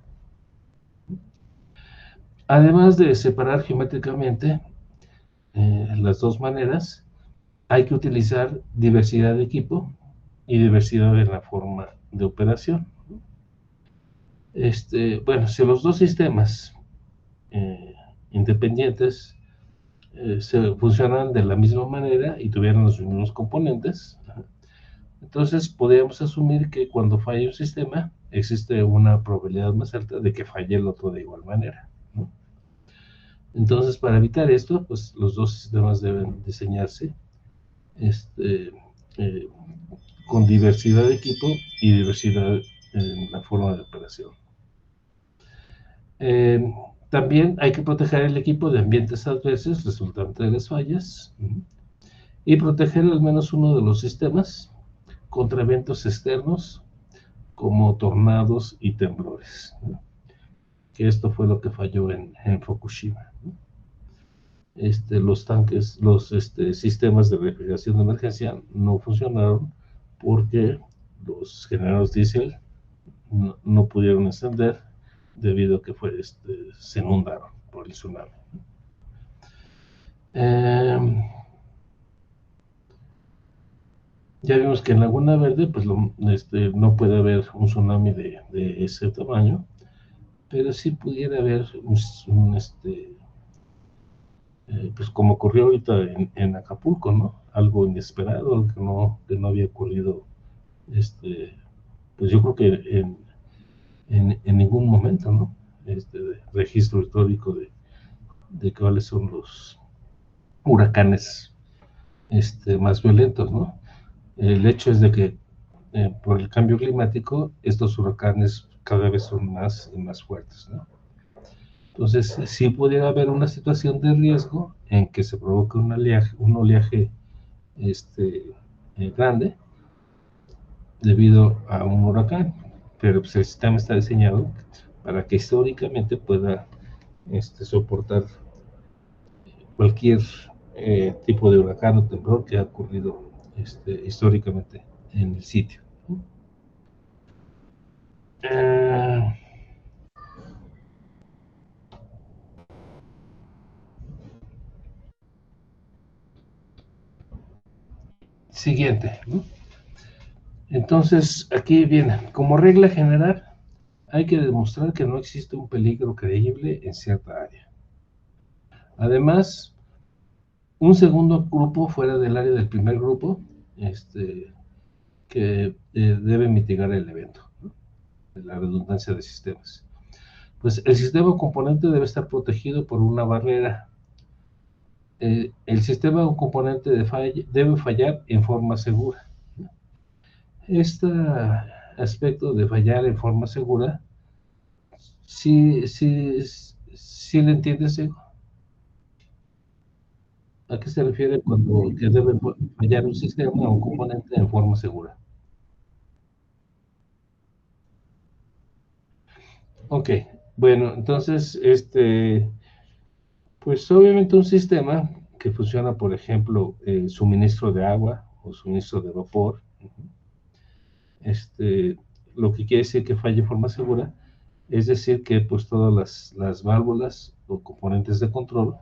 Además de separar geométricamente las dos maneras, hay que utilizar diversidad de equipo y diversidad en la forma de operación. Bueno, si los dos sistemas eh, independientes se funcionan de la misma manera y tuvieran los mismos componentes, entonces podríamos asumir que cuando falla un sistema, existe una probabilidad más alta de que falle el otro de igual manera, ¿no? Entonces, para evitar esto, pues los dos sistemas deben diseñarse este, eh, con diversidad de equipo y diversidad en la forma de operación. Eh, También hay que proteger el equipo de ambientes adversos resultantes de las fallas y proteger al menos uno de los sistemas contra eventos externos como tornados y temblores, ¿no? Que esto fue lo que falló en Fukushima, ¿no? Los tanques, los sistemas de refrigeración de emergencia no funcionaron porque los generadores diésel no pudieron encender debido a que se inundaron por el tsunami. Ya vimos que en Laguna Verde pues no puede haber un tsunami de ese tamaño, pero sí pudiera haber pues como ocurrió ahorita en Acapulco, ¿no? Algo inesperado, algo que no había ocurrido, pues yo creo que en ningún momento, ¿no? Registro histórico de cuáles son los huracanes más violentos, ¿no? El hecho es de que por el cambio climático estos huracanes cada vez son más y más fuertes, ¿no? Entonces, sí pudiera haber una situación de riesgo en que se provoque un oleaje grande debido a un huracán, pero pues, el sistema está diseñado para que históricamente pueda soportar cualquier tipo de huracán o temblor que ha ocurrido históricamente en el sitio. Eh, Siguiente, ¿no? Entonces, aquí viene, como regla general, hay que demostrar que no existe un peligro creíble en cierta área. Además, un segundo grupo fuera del área del primer grupo, que debe mitigar el evento, ¿no? La redundancia de sistemas. Pues el sistema o componente debe estar protegido por una barrera. El sistema o componente debe fallar en forma segura. Este aspecto de fallar en forma segura, sí le entiendes, Ego? ¿A qué se refiere cuando que debe fallar un sistema o un componente en forma segura? Ok, bueno, entonces, pues obviamente un sistema que funciona, por ejemplo, suministro de agua o suministro de vapor, lo que quiere decir que falle de forma segura, es decir que pues todas las válvulas o componentes de control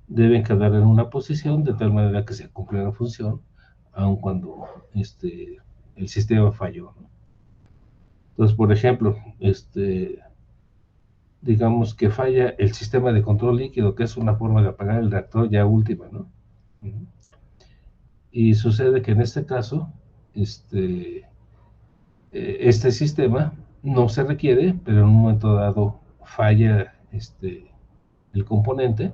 deben quedar en una posición de tal manera que se cumpla la función, aun cuando el sistema falló, ¿no? Entonces, por ejemplo, digamos que falla el sistema de control líquido, que es una forma de apagar el reactor ya última, ¿no? Y sucede que en este caso, este sistema no se requiere, pero en un momento dado falla el componente,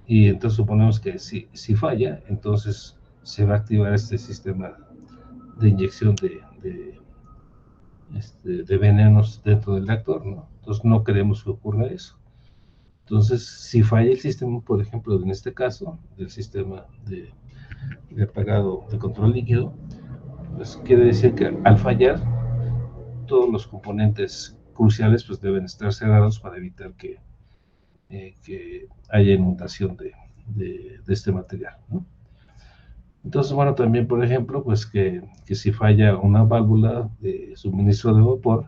y entonces suponemos que si falla, entonces se va a activar este sistema de inyección de venenos dentro del reactor, ¿no? Entonces no queremos que ocurra eso. Entonces, si falla el sistema, por ejemplo, en este caso, del sistema de apagado de control líquido, pues quiere decir que al fallar, todos los componentes cruciales pues deben estar cerrados para evitar que haya inundación de este material, ¿no? Entonces, bueno, también, por ejemplo, pues que si falla una válvula de suministro de vapor,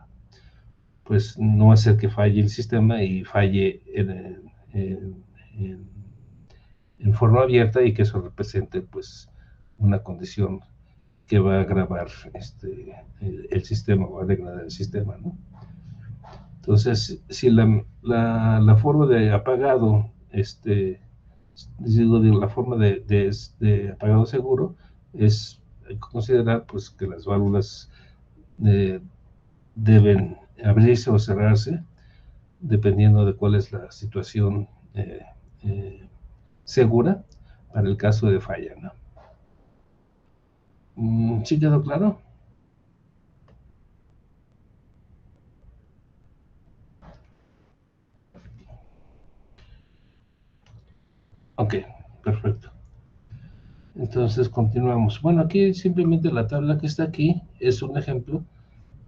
pues no va a ser que falle el sistema y falle en forma abierta y que eso represente pues una condición que va a agravar el sistema o a degradar el sistema, ¿no? Entonces, si la forma de apagado, digo, la forma de apagado seguro es considerar pues que las válvulas deben abrirse o cerrarse dependiendo de cuál es la situación segura para el caso de falla, ¿no? ¿Sí quedó claro? Ok, perfecto. Entonces continuamos. Bueno, aquí simplemente la tabla que está aquí es un ejemplo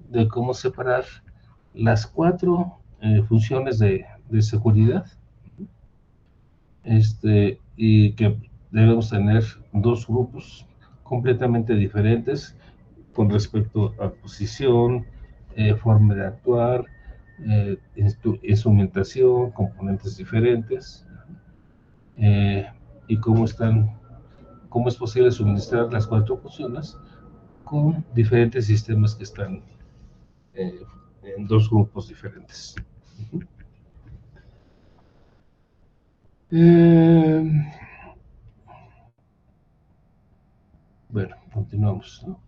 de cómo separar las 4 funciones de seguridad, y que debemos tener 2 grupos completamente diferentes con respecto a posición, forma de actuar, instrumentación, componentes diferentes, y cómo es posible suministrar las 4 funciones con diferentes sistemas que están eh, en 2 grupos diferentes. Bueno, continuamos, ¿no?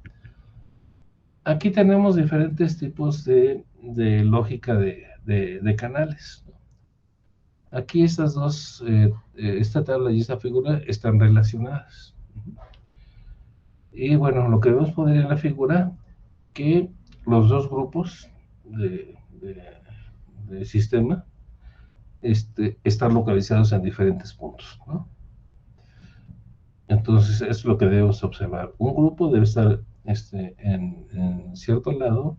Aquí tenemos diferentes tipos de lógica de canales, ¿no? Aquí esta tabla y esta figura están relacionadas. Y bueno, lo que vemos poner en la figura, que los 2 grupos de sistema están localizados en diferentes puntos, ¿no? Entonces, es lo que debemos observar. Un grupo debe estar en cierto lado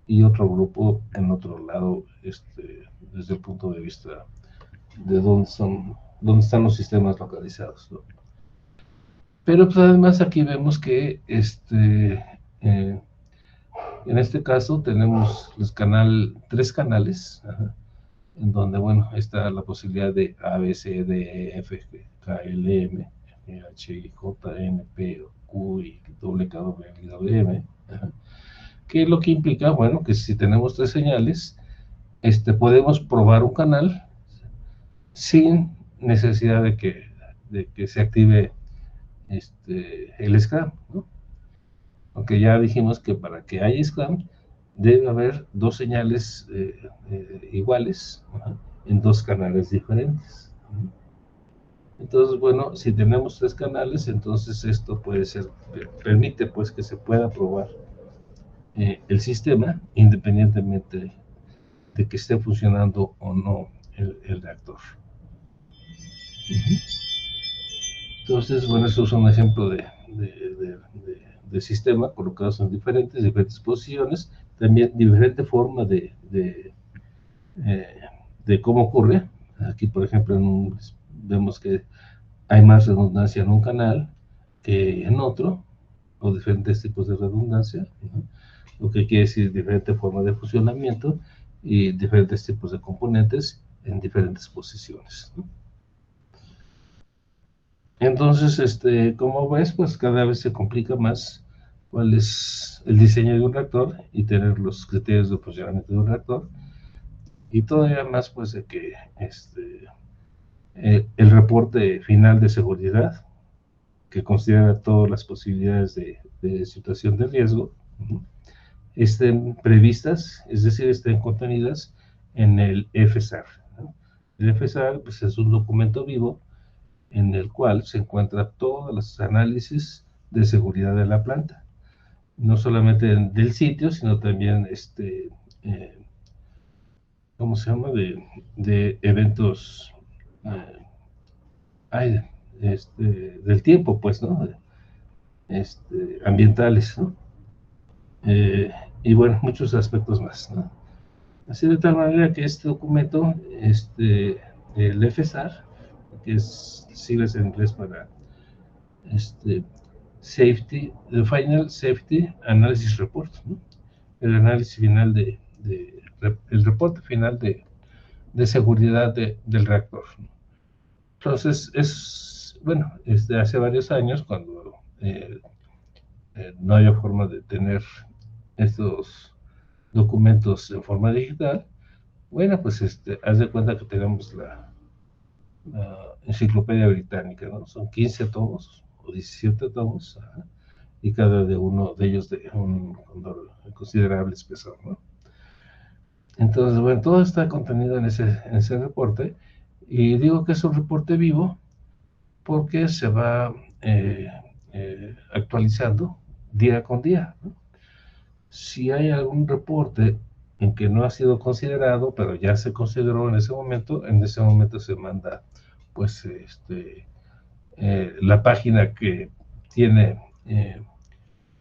y otro grupo en otro lado, desde el punto de vista de dónde están los sistemas localizados, ¿no? Pero pues además aquí vemos que en este caso tenemos 3 canales, en donde, bueno, está la posibilidad de A, B, C, D, E, F, K, L, M, N, H, I, J, N, P, Q, y W, K, W, y W, M, que es lo que implica, bueno, que si tenemos 3 señales, podemos probar un canal sin necesidad de que se active el SCAM, ¿no? Aunque ya dijimos que para que haya SCAM debe haber 2 señales iguales, ¿no?, en 2 canales diferentes. Entonces, bueno, si tenemos 3 canales, entonces esto permite pues que se pueda probar el sistema independientemente de que esté funcionando o no el reactor. Entonces, bueno, esto es un ejemplo de sistema colocados en diferentes posiciones, también diferente forma de cómo ocurre. Aquí, por ejemplo, vemos que hay más redundancia en un canal que en otro, o diferentes tipos de redundancia, ¿no? Lo que quiere decir diferente forma de funcionamiento y diferentes tipos de componentes en diferentes posiciones, ¿no? Entonces, como ves, pues cada vez se complica más cuál es el diseño de un reactor y tener los criterios de funcionamiento de un reactor, y todavía más pues de que el reporte final de seguridad, que considera todas las posibilidades de situación de riesgo, estén previstas, es decir, estén contenidas en el FSAR, ¿no? El FSAR pues, es un documento vivo en el cual se encuentra todos los análisis de seguridad de la planta, no solamente del sitio, sino también, ¿cómo se llama?, de eventos del tiempo, pues, ¿no?, ambientales, ¿no? Y bueno, muchos aspectos más, ¿no? Así de tal manera que este documento, el FSAR, que es siglas en inglés para the Final Safety Analysis Report, ¿no?, el análisis final el reporte final de seguridad del reactor. Entonces, bueno, hace varios años, cuando no había forma de tener estos documentos en forma digital, bueno, pues haz de cuenta que tenemos la enciclopedia británica, ¿no? Son 15 tomos o 17 tomos, y cada uno de ellos de un considerable espesor, ¿no? Entonces, bueno, todo está contenido en ese reporte, y digo que es un reporte vivo porque se va actualizando día con día, ¿no? Si hay algún reporte en que no ha sido considerado, pero ya se consideró en ese momento se manda, pues, la página que tiene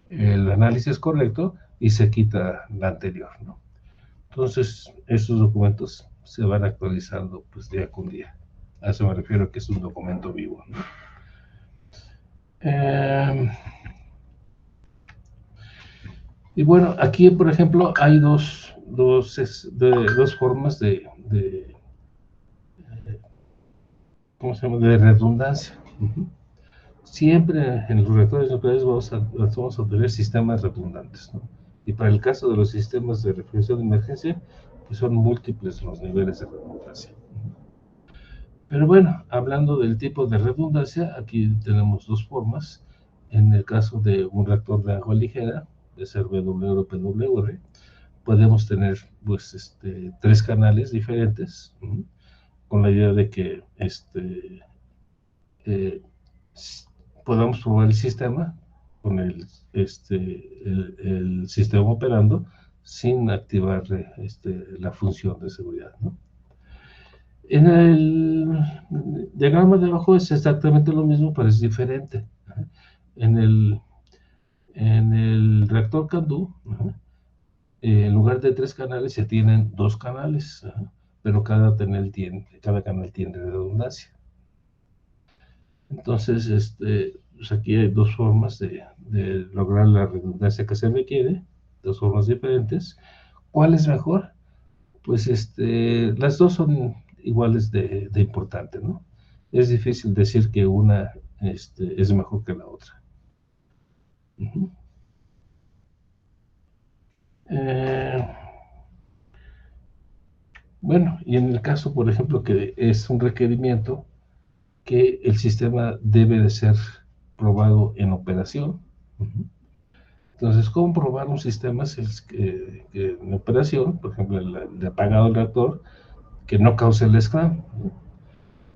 el análisis correcto y se quita la anterior, ¿no? Entonces, esos documentos se van actualizando, pues, día con día. A eso me refiero, que es un documento vivo, ¿no? Y bueno, aquí, por ejemplo, hay dos formas ¿cómo se llama?, de redundancia. Siempre en los reactores nucleares vamos a tener sistemas redundantes, ¿no? Y para el caso de los sistemas de refrigeración de emergencia, pues son múltiples los niveles de redundancia. Pero bueno, hablando del tipo de redundancia, aquí tenemos dos formas. En el caso de un reactor de agua ligera, de ser BWR o PWR, podemos tener, pues, 3 canales diferentes, con la idea de que eh, podamos probar el sistema con el sistema operando sin activar la función de seguridad, ¿no? En el diagrama de abajo es exactamente lo mismo, pero es diferente. En el reactor CANDU, en lugar de 3 canales se tienen 2 canales, pero cada canal tiene redundancia. Entonces, pues aquí hay dos formas de lograr la redundancia que se requiere, dos formas diferentes. ¿Cuál es mejor? Pues las dos son iguales de importante, ¿no? Es difícil decir que una es mejor que la otra. Bueno, y en el caso, por ejemplo, que es un requerimiento que el sistema debe de ser probado en operación. Entonces, ¿cómo probar un sistema que en operación, por ejemplo, el apagado del reactor, que no cause el scram?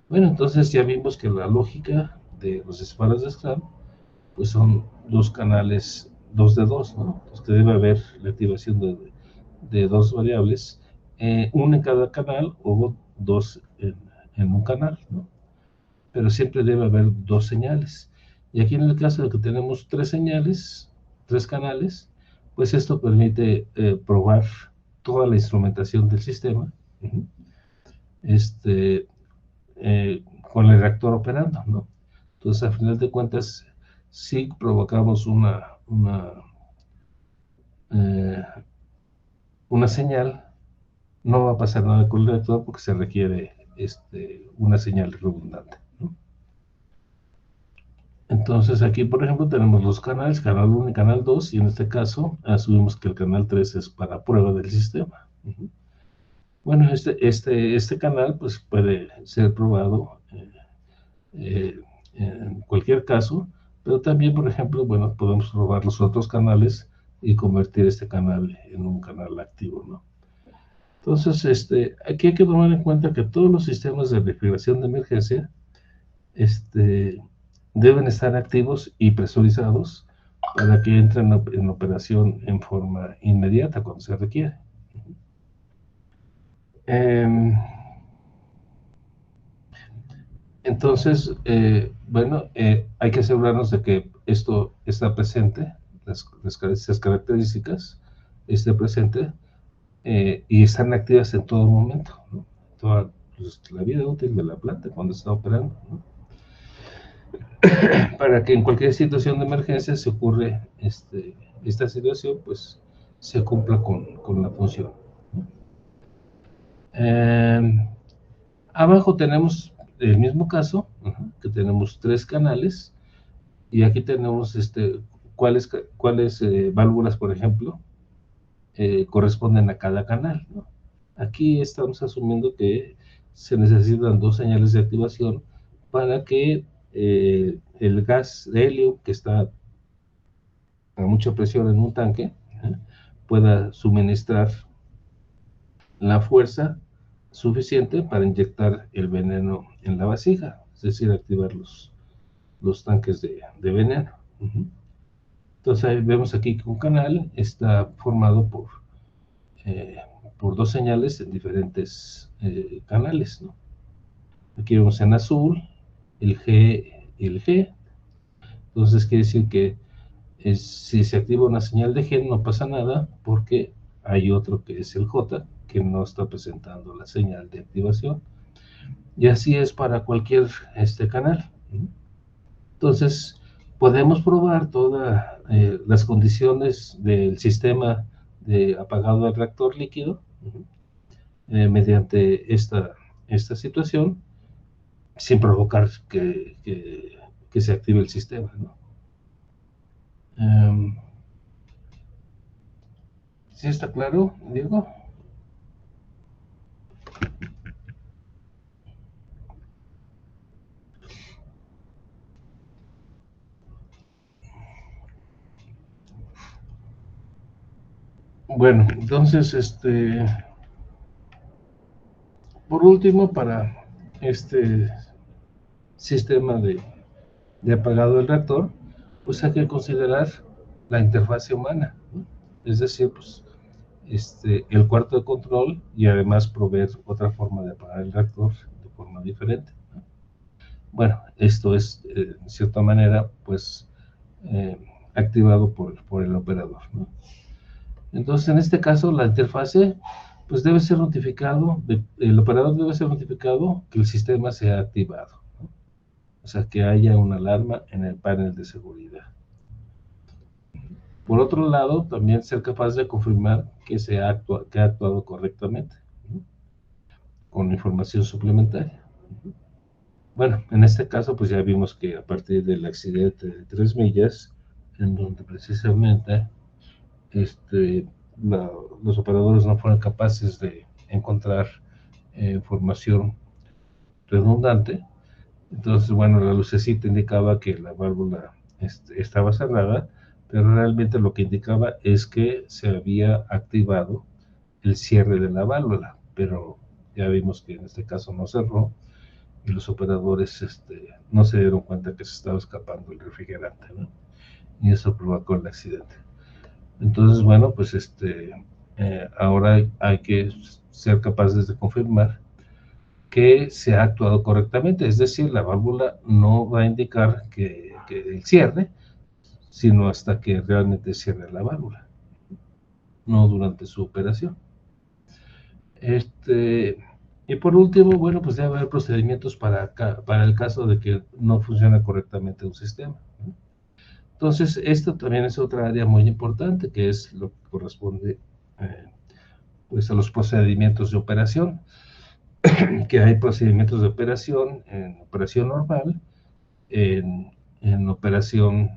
Bueno, entonces ya vimos que la lógica de los disparos de scram, pues son 2 canales, 2 de 2, ¿no? Entonces que debe haber la activación de 2 variables, una en cada canal o 2 en un canal, ¿no? Pero siempre debe haber 2 señales. Y aquí en el caso de que tenemos 3 señales, 3 canales, pues esto permite probar toda la instrumentación del sistema, con el reactor operando, ¿no? Entonces, a final de cuentas, si provocamos una señal, no va a pasar nada con el reactor porque se requiere una señal redundante, ¿no? Entonces aquí, por ejemplo, tenemos los canales, canal 1 y canal 2, y en este caso asumimos que el canal 3 es para prueba del sistema. Bueno, este canal pues puede ser probado en cualquier caso, pero también, por ejemplo, bueno, podemos probar los otros canales y convertir este canal en un canal activo, ¿no? Entonces, aquí hay que tomar en cuenta que todos los sistemas de refrigeración de emergencia deben estar activos y presurizados para que entren en operación en forma inmediata cuando se requiere. Entonces, bueno, hay que asegurarnos de que esto está presente, estas características esté presente, y están activas en todo momento, ¿no? Toda la vida útil de la planta cuando está operando, ¿no? Para que en cualquier situación de emergencia se ocurre esta situación, pues se cumpla con la función, ¿no? Abajo tenemos el mismo caso, que tenemos 3 canales, y aquí tenemos cuáles válvulas, por ejemplo, corresponden a cada canal, ¿no? Aquí estamos asumiendo que se necesitan 2 señales de activación para que el gas de helio, que está a mucha presión en un tanque, pueda suministrar la fuerza suficiente para inyectar el veneno en la vasija, es decir, activar los tanques de veneno. Entonces ahí vemos aquí que un canal está formado eh, por 2 señales en diferentes canales, ¿no? Aquí vemos en azul el G y el G. Entonces quiere decir que si se activa una señal de G no pasa nada, porque hay otro que es el J que no está presentando la señal de activación, y así es para cualquier canal. Entonces podemos probar todas las condiciones del sistema de apagado del reactor líquido mediante esta situación, sin provocar que se active el sistema, ¿no? ¿Sí está claro, Diego? Bueno, entonces, por último, para este sistema de apagado del reactor, pues hay que considerar la interfase humana, ¿no? Es decir, pues, el cuarto de control, y además proveer otra forma de apagar el reactor de forma diferente, ¿no? Bueno, esto es, de cierta manera, pues, activado por el operador, ¿no? Entonces, en este caso, la interfase, pues debe ser notificado, el operador debe ser notificado que el sistema se ha activado, ¿no? O sea, que haya una alarma en el panel de seguridad. Por otro lado, también ser capaz de confirmar que que ha actuado correctamente, ¿no? Con información suplementaria. Bueno, en este caso, pues ya vimos que a partir del accidente de 3 millas, en donde precisamente los operadores no fueron capaces de encontrar información redundante. Entonces, bueno, la lucecita indicaba que la válvula estaba cerrada, pero realmente lo que indicaba es que se había activado el cierre de la válvula, pero ya vimos que en este caso no cerró, y los operadores no se dieron cuenta que se estaba escapando el refrigerante, ¿no? Y eso provocó el accidente. Entonces, bueno, pues ahora hay que ser capaces de confirmar que se ha actuado correctamente, es decir, la válvula no va a indicar que el cierre, sino hasta que realmente cierre la válvula, no durante su operación. Y por último, bueno, pues debe haber procedimientos para el caso de que no funcione correctamente un sistema, ¿no? Entonces, esto también es otra área muy importante, que es lo que corresponde pues a los procedimientos de operación, que hay procedimientos de operación en operación normal, en operación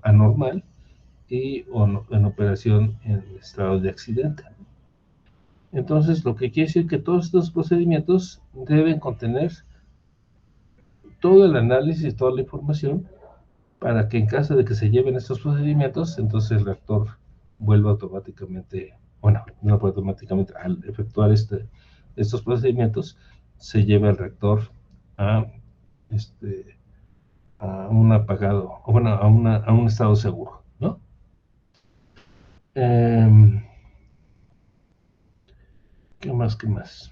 anormal y en operación en estado de accidente. Entonces, lo que quiere decir que todos estos procedimientos deben contener todo el análisis, toda la información, para que en caso de que se lleven estos procedimientos, entonces el reactor vuelva automáticamente, bueno, no automáticamente, al efectuar estos procedimientos, se lleve al reactor a, a un apagado, o bueno, a un estado seguro, ¿no? ¿Qué más? ¿Qué más?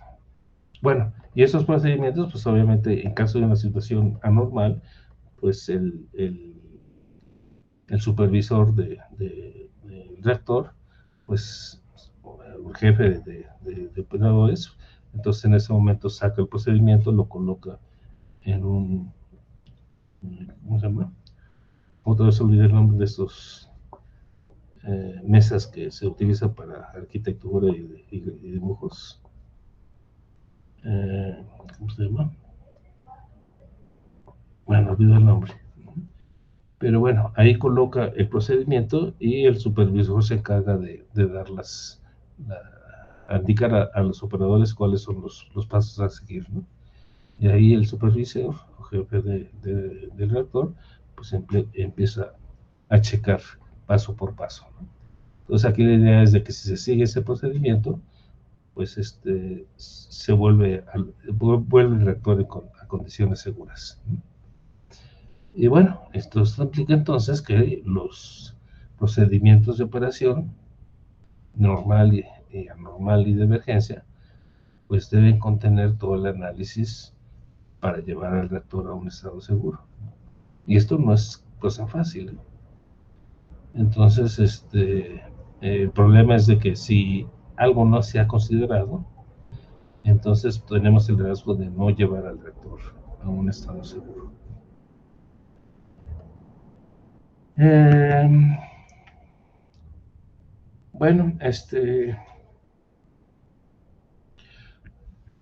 Bueno, y esos procedimientos, pues obviamente, en caso de una situación anormal, pues el supervisor del reactor, pues el jefe de operadores, entonces en ese momento saca el procedimiento, lo coloca en un, ¿cómo se llama? Otra vez olvidé el nombre de estos mesas que se utilizan para arquitectura y dibujos. ¿Cómo se llama? Bueno, olvido el nombre. Pero bueno, ahí coloca el procedimiento y el supervisor se encarga de dar a indicar a los operadores cuáles son los pasos a seguir, ¿no? Y ahí el supervisor o jefe del reactor pues empieza a checar paso por paso, ¿no? Entonces aquí la idea es de que si se sigue ese procedimiento, pues vuelve el reactor a condiciones seguras, ¿no? Y bueno, esto implica entonces que los procedimientos de operación normal y anormal y de emergencia, pues deben contener todo el análisis para llevar al reactor a un estado seguro. Y esto no es cosa fácil, ¿eh? Entonces, el problema es de que si algo no se ha considerado, entonces tenemos el riesgo de no llevar al reactor a un estado seguro. Bueno,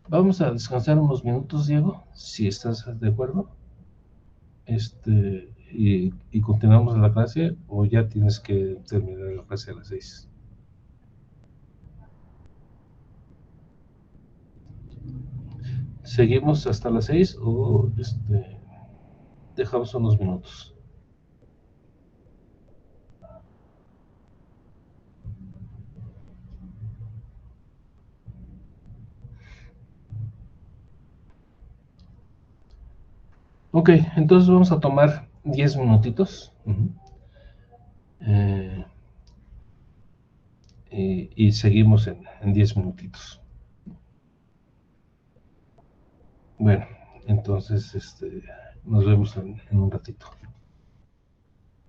vamos a descansar unos minutos, Diego, si estás de acuerdo. Y continuamos la clase, o ya tienes que terminar la clase a las 6. ¿Seguimos hasta las 6 o dejamos unos minutos? Ok, entonces vamos a tomar 10 minutitos. Y seguimos en 10 minutitos. Bueno, entonces nos vemos en un ratito.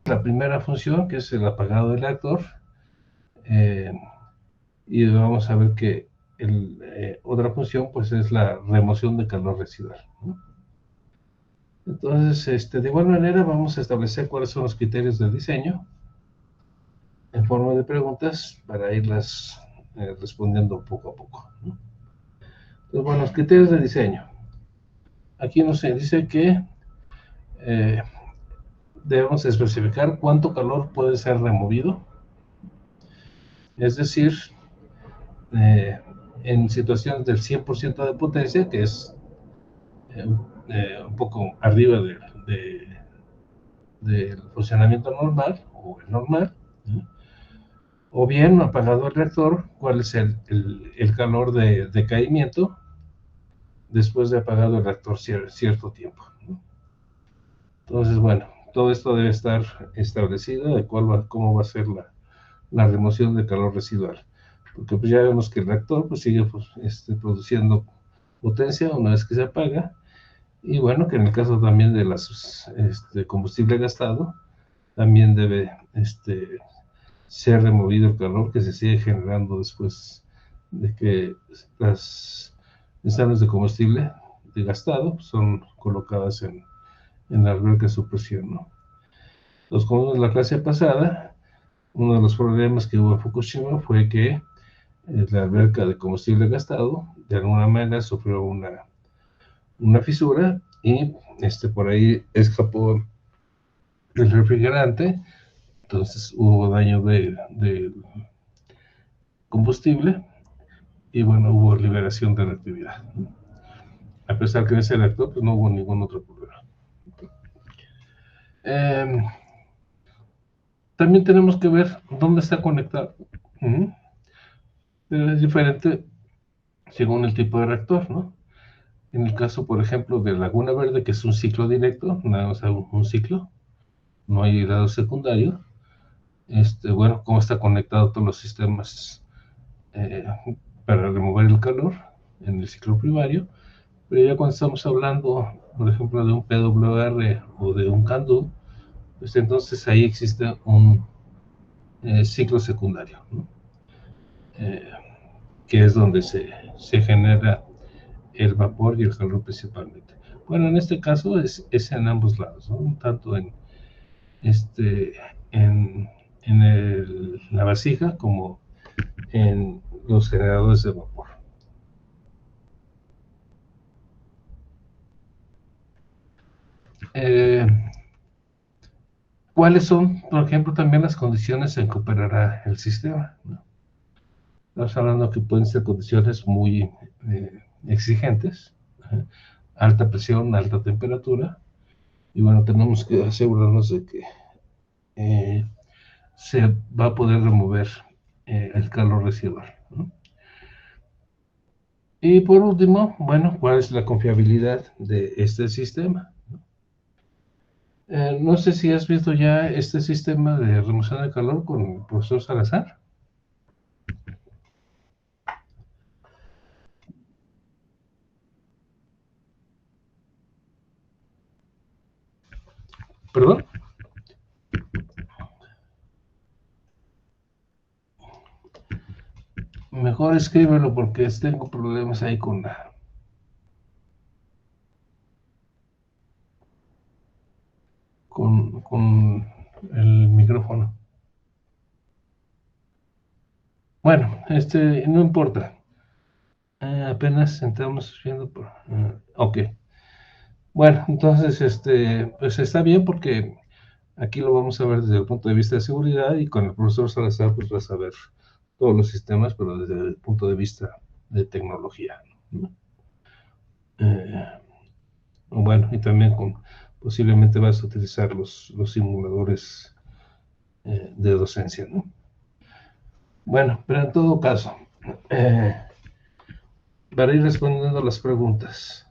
La primera función, que es el apagado del reactor, y vamos a ver que otra función pues es la remoción de calor residual, ¿no? Entonces, de igual manera vamos a establecer cuáles son los criterios de diseño en forma de preguntas para irlas respondiendo poco a poco, ¿no? Entonces, bueno, los criterios de diseño. Aquí nos dice que debemos especificar cuánto calor puede ser removido, es decir, en situaciones del 100% de potencia, que es un poco arriba del funcionamiento normal o el normal, ¿no? O bien apagado el reactor, cuál es el calor de decaimiento después de apagado el reactor cierto tiempo, ¿no? Entonces, bueno, todo esto debe estar establecido de cómo va a ser la remoción de calor residual, porque pues ya vemos que el reactor pues sigue produciendo potencia una vez que se apaga, y bueno, que en el caso también de las combustible gastado, también debe ser removido el calor que se sigue generando después de que las instalaciones de combustible de gastado son colocadas en la alberca de supresión, ¿no? Entonces, como en la clase pasada, uno de los problemas que hubo en Fukushima fue que la alberca de combustible gastado de alguna manera sufrió una fisura y por ahí escapó el refrigerante. Entonces hubo daño de combustible y bueno, hubo liberación de reactividad. A pesar que en ese reactor pues, no hubo ningún otro problema. También tenemos que ver dónde está conectado. Pero es diferente según el tipo de reactor, ¿no? En el caso, por ejemplo, de Laguna Verde, que es un ciclo directo, nada más un ciclo, no hay grado secundario. Bueno, cómo está conectado todos los sistemas para remover el calor en el ciclo primario. Pero ya cuando estamos hablando, por ejemplo, de un PWR o de un CANDU, pues entonces ahí existe un ciclo secundario, ¿no? Que es donde se genera el vapor y el calor principalmente. Bueno, en este caso es en ambos lados, ¿no? Tanto en la vasija como en los generadores de vapor. ¿Cuáles son, por ejemplo, también las condiciones en que operará el sistema, ¿no? Estamos hablando que pueden ser condiciones muy exigentes, alta presión, alta temperatura, y bueno, tenemos que asegurarnos de que se va a poder remover el calor residual, ¿no? Y por último, bueno, ¿cuál es la confiabilidad de este sistema? No sé si has visto ya este sistema de remoción de calor con el profesor Salazar. ¿Perdón? Mejor escríbelo porque tengo problemas ahí con el micrófono. Bueno, no importa. Apenas entramos viendo por... ok. Bueno, entonces, pues está bien porque aquí lo vamos a ver desde el punto de vista de seguridad y con el profesor Salazar pues vas a ver todos los sistemas, pero desde el punto de vista de tecnología, ¿no? Bueno, y también posiblemente vas a utilizar los simuladores de docencia, ¿no? Bueno, pero en todo caso, para ir respondiendo a las preguntas.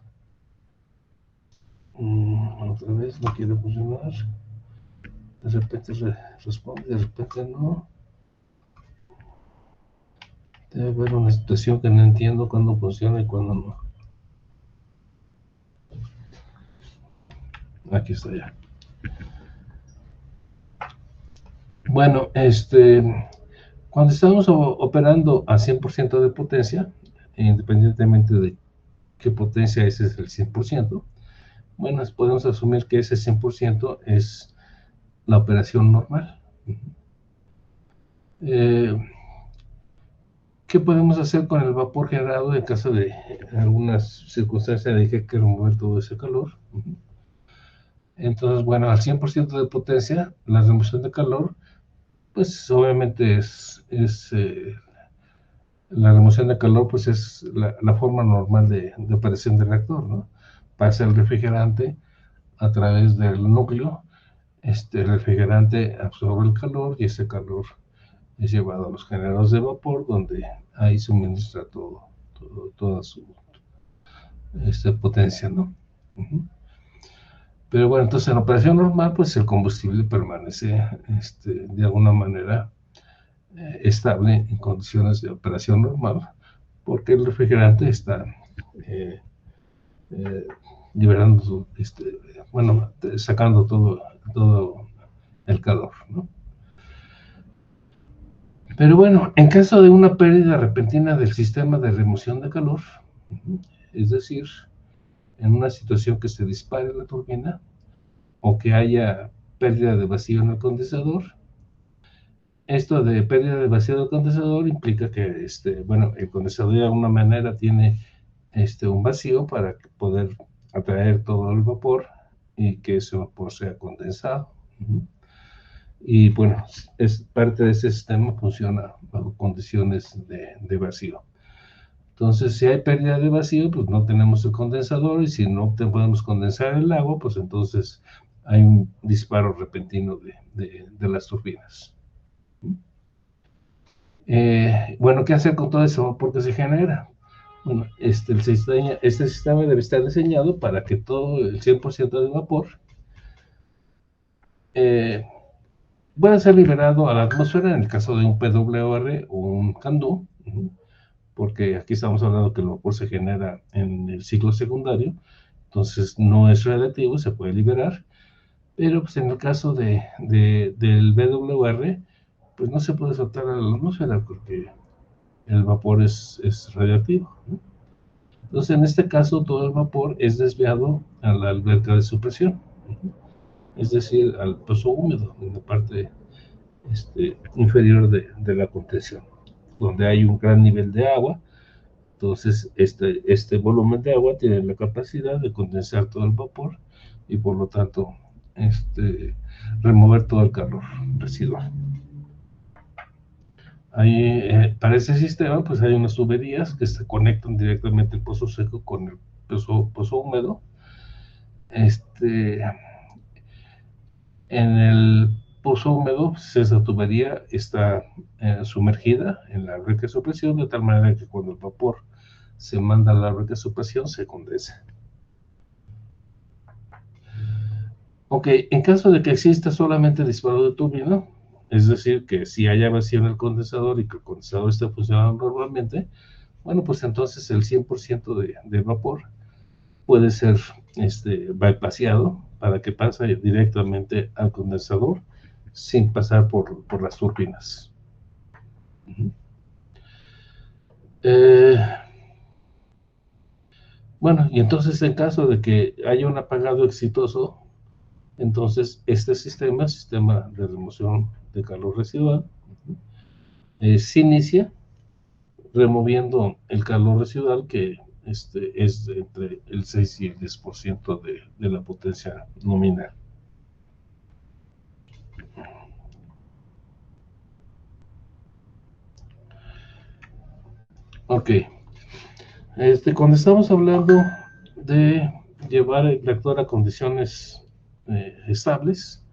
Otra vez no quiere funcionar. De repente responde, de repente no. Debe haber una situación que no entiendo cuándo funciona y cuándo no. Aquí está ya. Bueno, cuando estamos operando a 100% de potencia, independientemente de qué potencia es el 100%, bueno, podemos asumir que ese 100% es la operación normal. ¿Qué podemos hacer con el vapor generado en caso de algunas circunstancias de que hay que remover todo ese calor? Entonces, bueno, al 100% de potencia, la remoción de calor, pues obviamente la remoción de calor, pues es la forma normal de operación del reactor, ¿no? Pasa el refrigerante a través del núcleo, el refrigerante absorbe el calor y ese calor es llevado a los generadores de vapor, donde ahí suministra toda su potencia, ¿no? Pero bueno, entonces en operación normal, pues el combustible permanece de alguna manera estable en condiciones de operación normal, porque el refrigerante está liberando, bueno, sacando todo el calor, ¿no? Pero bueno, en caso de una pérdida repentina del sistema de remoción de calor, es decir, en una situación que se dispare la turbina o que haya pérdida de vacío en el condensador, esto de pérdida de vacío del condensador implica que, bueno, el condensador de alguna manera tiene un vacío para poder atraer todo el vapor y que ese vapor sea condensado. Y bueno, es parte de ese sistema, funciona bajo condiciones de vacío. Entonces, si hay pérdida de vacío, pues no tenemos el condensador, y si no podemos condensar el agua, pues entonces hay un disparo repentino de las turbinas. Bueno, ¿qué hacer con todo ese vapor que se genera? Bueno, este sistema debe estar diseñado para que todo el 100% del vapor pueda ser liberado a la atmósfera en el caso de un PWR o un CANDU, porque aquí estamos hablando que el vapor se genera en el ciclo secundario, entonces no es radiactivo, se puede liberar, pero pues en el caso del BWR, pues no se puede soltar a la atmósfera porque el vapor es radioactivo, ¿no? Entonces en este caso todo el vapor es desviado a la alberca de supresión, es decir, al pozo húmedo, en la parte inferior de la contención, donde hay un gran nivel de agua. Entonces, este volumen de agua tiene la capacidad de condensar todo el vapor y por lo tanto remover todo el calor residual. Ahí, para ese sistema, pues hay unas tuberías que se conectan directamente el pozo seco con el pozo húmedo. En el pozo húmedo, pues esa tubería está sumergida en la alberca de supresión, de tal manera que cuando el vapor se manda a la alberca de supresión, se condensa. Ok, en caso de que exista solamente disparo de turbina, es decir, que si haya vacío en el condensador y que el condensador esté funcionando normalmente, bueno, pues entonces el 100% de vapor puede ser bypassado para que pase directamente al condensador sin pasar por las turbinas. Bueno, y entonces en caso de que haya un apagado exitoso, entonces este sistema de remoción de calor residual, se inicia removiendo el calor residual que es entre el 6 y el 10% de la potencia nominal. Ok. Cuando estamos hablando de llevar el reactor a condiciones estables,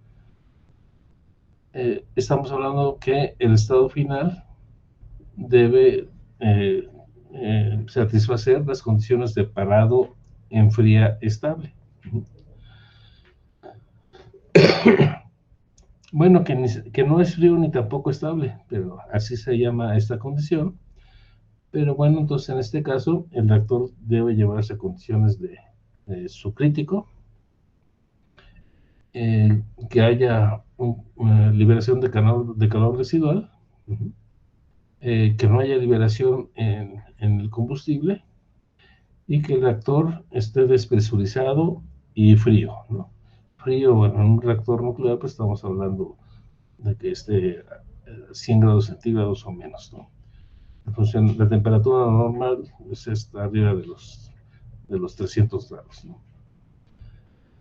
estamos hablando que el estado final debe satisfacer las condiciones de parado en fría estable. Bueno, que no es frío ni tampoco estable, pero así se llama esta condición. Pero bueno, entonces en este caso el reactor debe llevarse a condiciones de subcrítico, que haya una liberación de calor residual, que no haya liberación en el combustible y que el reactor esté despresurizado y frío, ¿no? Frío, en un reactor nuclear, pues estamos hablando de que esté a 100 grados centígrados o menos, ¿no? Entonces, la temperatura normal está arriba de los 300 grados, ¿no?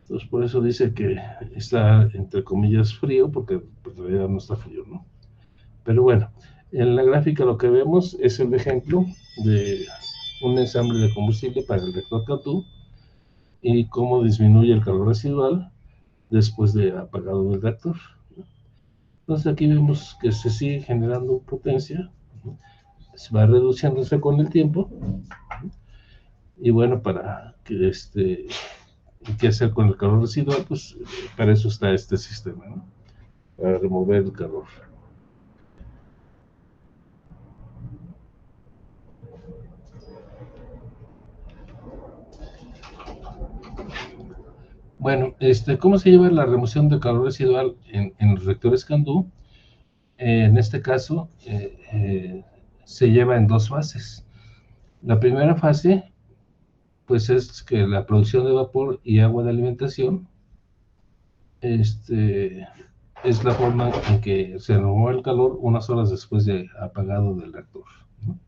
Entonces, por eso dice que está, entre comillas, frío, porque en realidad no está frío, ¿no? Pero bueno, en la gráfica lo que vemos es el ejemplo de un ensamble de combustible para el reactor Cantu y cómo disminuye el calor residual después de apagado del reactor. Entonces aquí vemos que se sigue generando potencia, se va reduciéndose con el tiempo, y bueno, para que qué hacer con el calor residual, pues para eso está este sistema, ¿no? Para remover el calor. Bueno, ¿cómo se lleva la remoción de calor residual en los reactores Candu? En este caso, se lleva en dos fases. La primera fase, pues es que la producción de vapor y agua de alimentación, es la forma en que se remueve el calor unas horas después de apagado del reactor, ¿no?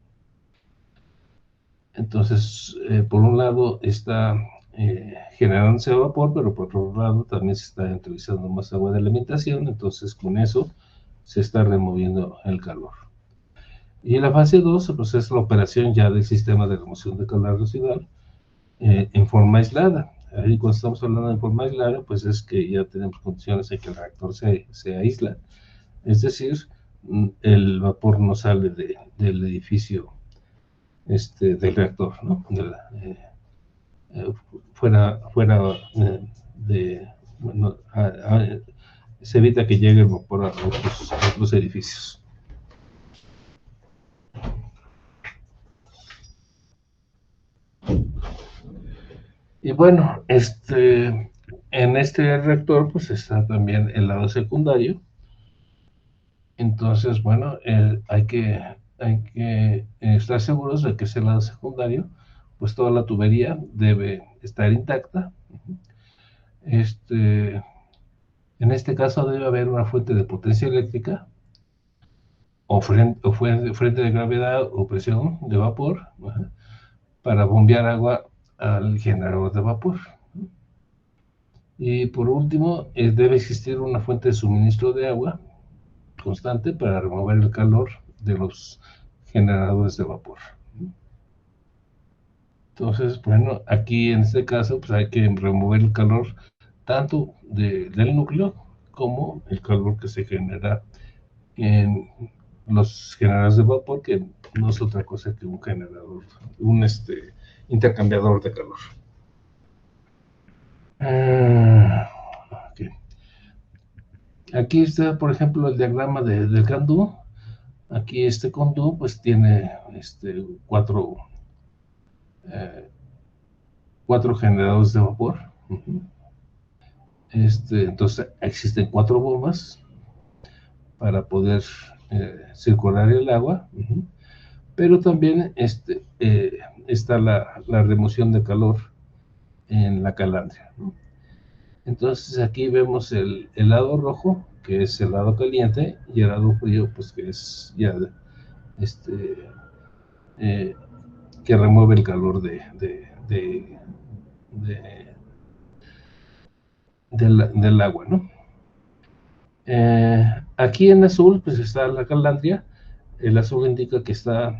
Entonces, por un lado está generándose vapor, pero por otro lado también se está utilizando más agua de alimentación, entonces con eso se está removiendo el calor. Y la fase 2, pues es la operación ya del sistema de remoción de calor residual en forma aislada. Ahí cuando estamos hablando de forma aislada, pues es que ya tenemos condiciones en que el reactor se aísla, es decir, el vapor no sale del edificio del reactor, ¿no? Fuera bueno, se evita que llegue el vapor a otros edificios. Y bueno, en este reactor pues está también el lado secundario. Entonces, bueno, hay que estar seguros de que ese lado secundario, pues toda la tubería debe estar intacta. En este caso debe haber una fuente de potencia eléctrica frente de gravedad o presión de vapor, para bombear agua al generador de vapor. Y por último, debe existir una fuente de suministro de agua constante para remover el calor de los generadores de vapor. Entonces, bueno, aquí en este caso, pues hay que remover el calor tanto del núcleo como el calor que se genera en los generadores de vapor, que no es otra cosa que un generador, un intercambiador de calor. Okay. Aquí está, por ejemplo, el diagrama del CANDU. Aquí este CANDU pues tiene cuatro generadores de vapor. Entonces existen 4 bombas para poder circular el agua, pero también está la remoción de calor en la calandria. Entonces aquí vemos el lado rojo, que es el lado caliente, y el lado frío, pues que es ya que remueve el calor del agua, ¿no? Aquí en azul, pues está la calandria. El azul indica que esta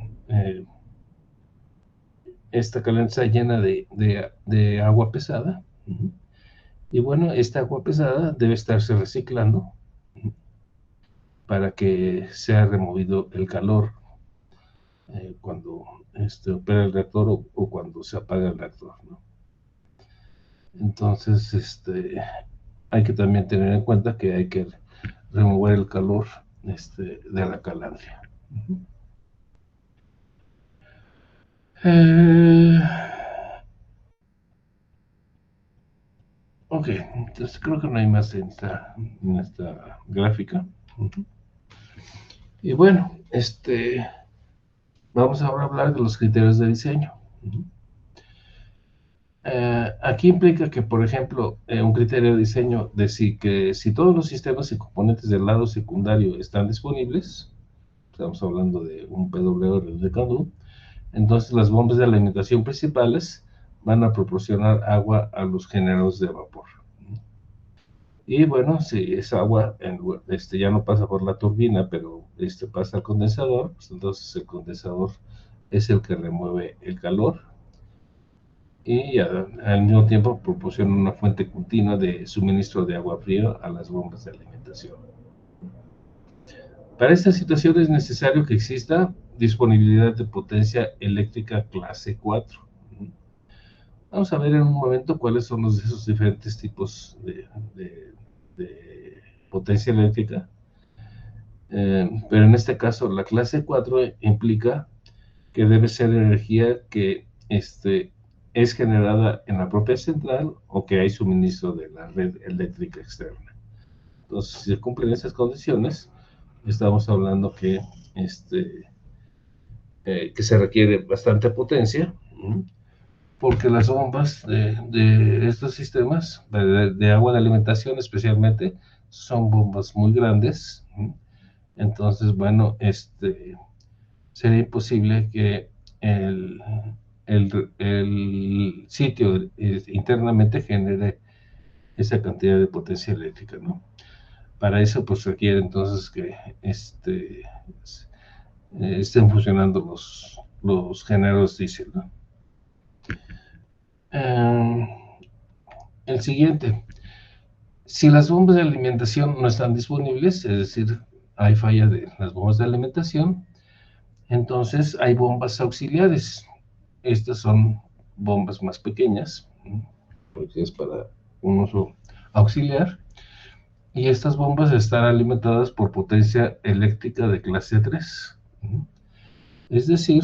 calandria está llena de agua pesada. Y bueno, esta agua pesada debe estarse reciclando para que sea removido el calor cuando opera el reactor o cuando se apaga el reactor, ¿no? Entonces, hay que también tener en cuenta que hay que remover el calor de la calandria. Ok, entonces creo que no hay más en esta gráfica. Y bueno, vamos ahora a hablar de los criterios de diseño. Aquí implica que, por ejemplo, un criterio de diseño que si todos los sistemas y componentes del lado secundario están disponibles, estamos hablando de un PWR de CANDU, entonces las bombas de alimentación principales van a proporcionar agua a los generadores de vapor. Y bueno, si esa agua ya no pasa por la turbina, pero pasa al condensador, pues entonces el condensador es el que remueve el calor y al mismo tiempo proporciona una fuente continua de suministro de agua fría a las bombas de alimentación. Para esta situación es necesario que exista disponibilidad de potencia eléctrica clase 4. Vamos a ver en un momento cuáles son esos diferentes tipos de potencia eléctrica. Pero en este caso, la clase 4 implica que debe ser energía que es generada en la propia central o que hay suministro de la red eléctrica externa. Entonces, si se cumplen esas condiciones, estamos hablando que se requiere bastante potencia, porque las bombas de estos sistemas de agua de alimentación especialmente son bombas muy grandes. Entonces, bueno, sería imposible que el sitio internamente genere esa cantidad de potencia eléctrica, ¿no? Para eso, pues requiere entonces que estén funcionando los generadores diésel, ¿no? El siguiente. Si las bombas de alimentación no están disponibles, es decir, hay falla de las bombas de alimentación, entonces hay bombas auxiliares. Estas son bombas más pequeñas, porque es para un uso auxiliar, y estas bombas están alimentadas por potencia eléctrica de clase 3. Es decir,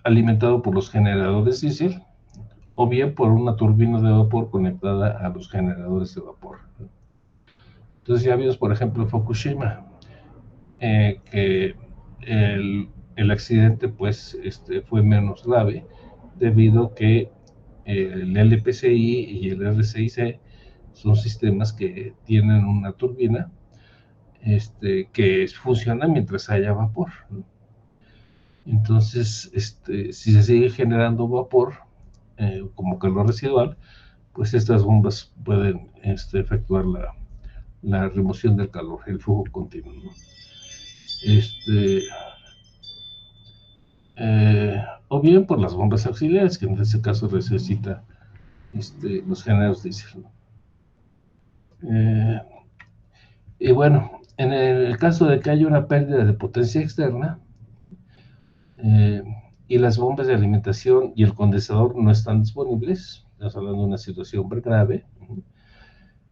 alimentado por los generadores diésel o bien por una turbina de vapor conectada a los generadores de vapor. Entonces ya vimos, por ejemplo, Fukushima, que el accidente pues fue menos grave debido a que el LPCI y el RCIC son sistemas que tienen una turbina que funciona mientras haya vapor, ¿no? Entonces, si se sigue generando vapor como calor residual, pues estas bombas pueden efectuar la remoción del calor, el flujo continuo, ¿no? O bien por las bombas auxiliares, que en este caso necesita los generadores diésel, ¿no? Y bueno, en el caso de que haya una pérdida de potencia externa eh, y las bombas de alimentación y el condensador no están disponibles, estamos hablando de una situación grave,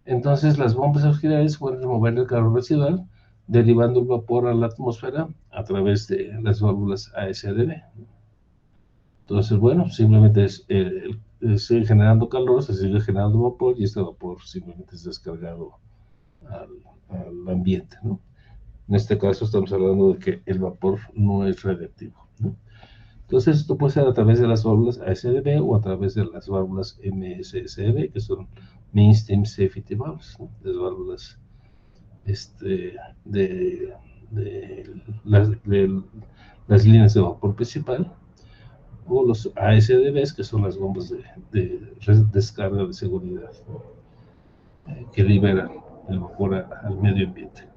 entonces las bombas auxiliares pueden remover el calor residual derivando el vapor a la atmósfera a través de las válvulas ASDB. Entonces, bueno, simplemente sigue generando calor, se sigue generando vapor y este vapor simplemente es descargado al ambiente, ¿no? En este caso estamos hablando de que el vapor no es radiactivo, ¿no? Entonces esto puede ser a través de las válvulas ASDB o a través de las válvulas MSSB, que son Main Stream Safety Valves, ¿no? Las válvulas de, de las líneas de vapor principal, o los ASDBs, que son las bombas de descarga de seguridad, ¿no? Que liberan el vapor al medio ambiente.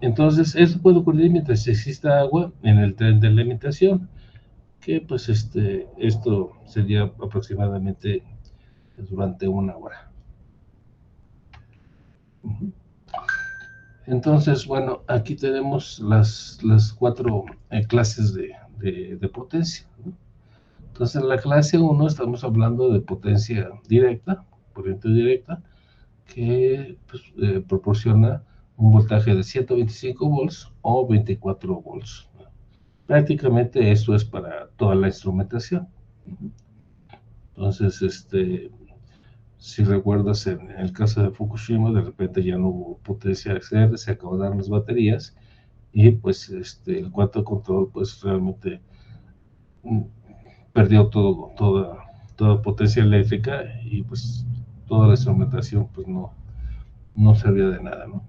Entonces, eso puede ocurrir mientras exista agua en el tren de alimentación, que pues esto sería aproximadamente durante una hora. Entonces, bueno, aquí tenemos las 4 clases de potencia, ¿no? Entonces, en la clase 1 estamos hablando de potencia directa, corriente directa, que pues, proporciona un voltaje de 125 volts o 24 volts. Prácticamente esto es para toda la instrumentación. Entonces, si recuerdas, en el caso de Fukushima, de repente ya no hubo potencia excedente, se acabaron las baterías y pues el cuarto de control pues realmente perdió toda potencia eléctrica y pues toda la instrumentación pues no servía de nada, ¿no?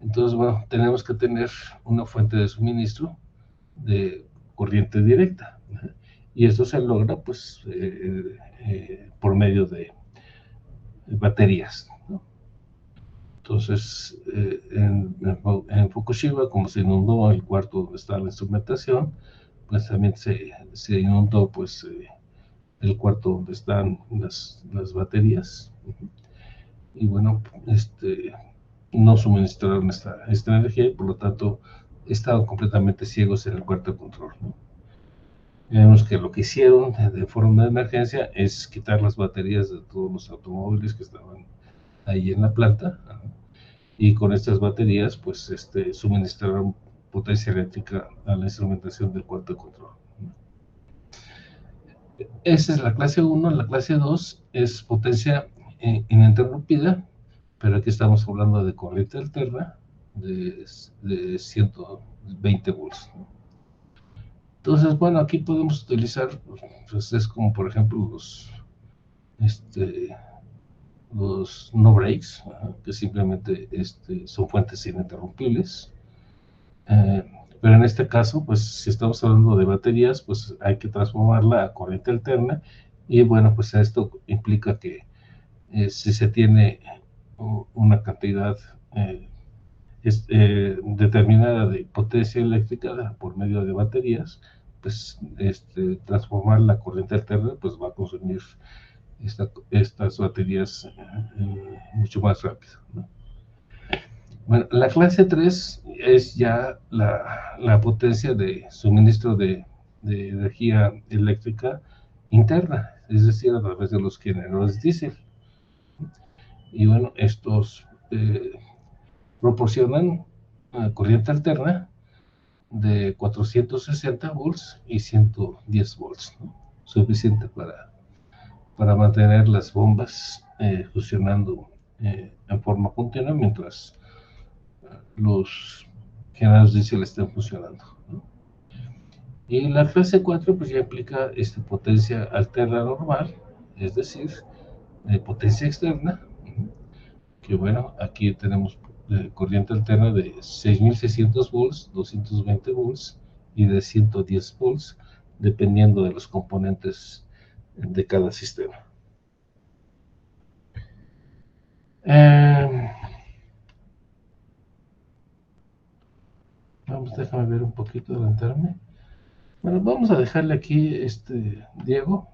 Entonces, bueno, tenemos que tener una fuente de suministro de corriente directa, ¿no? Y esto se logra pues por medio de baterías, ¿no? Entonces, en Fukushima, como se inundó el cuarto donde está la instrumentación, pues también se inundó pues el cuarto donde están las baterías. Y bueno, no suministraron esta energía y por lo tanto estaban completamente ciegos en el cuarto de control, ¿no? Vemos que lo que hicieron de forma de emergencia es quitar las baterías de todos los automóviles que estaban ahí en la planta, ¿no? Y con estas baterías pues suministraron potencia eléctrica a la instrumentación del cuarto de control, ¿no? Esa es la clase 1. La clase 2 es potencia ininterrumpida, pero aquí estamos hablando de corriente alterna de 120 volts, ¿no? Entonces, bueno, aquí podemos utilizar, pues es como por ejemplo los no breaks, que simplemente son fuentes ininterrumpibles. Pero en este caso, pues si estamos hablando de baterías, pues hay que transformarla a corriente alterna y bueno, pues esto implica que si se tiene una cantidad determinada de potencia eléctrica por medio de baterías, pues transformar la corriente alterna pues va a consumir estas baterías mucho más rápido, ¿no? Bueno, la clase 3 es ya la potencia de suministro de energía eléctrica interna, es decir, a través de los generadores diésel. Y bueno, estos proporcionan corriente alterna de 460 volts y 110 volts, ¿no? Suficiente para mantener las bombas funcionando en forma continua mientras los generadores diésel estén funcionando, ¿no? Y la clase 4 pues ya implica potencia alterna normal, es decir, potencia externa, que bueno, aquí tenemos corriente alterna de 6600 volts, 220 volts y de 110 volts, dependiendo de los componentes de cada sistema. Déjame ver un poquito, adelantarme. Bueno, vamos a dejarle aquí, Diego,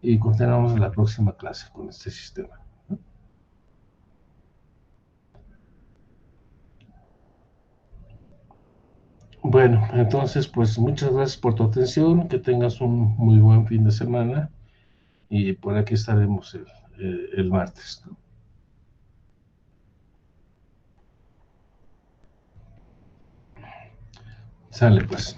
y continuamos en la próxima clase con este sistema. Bueno, entonces, pues muchas gracias por tu atención, que tengas un muy buen fin de semana y por aquí estaremos el martes, ¿no? Sale pues.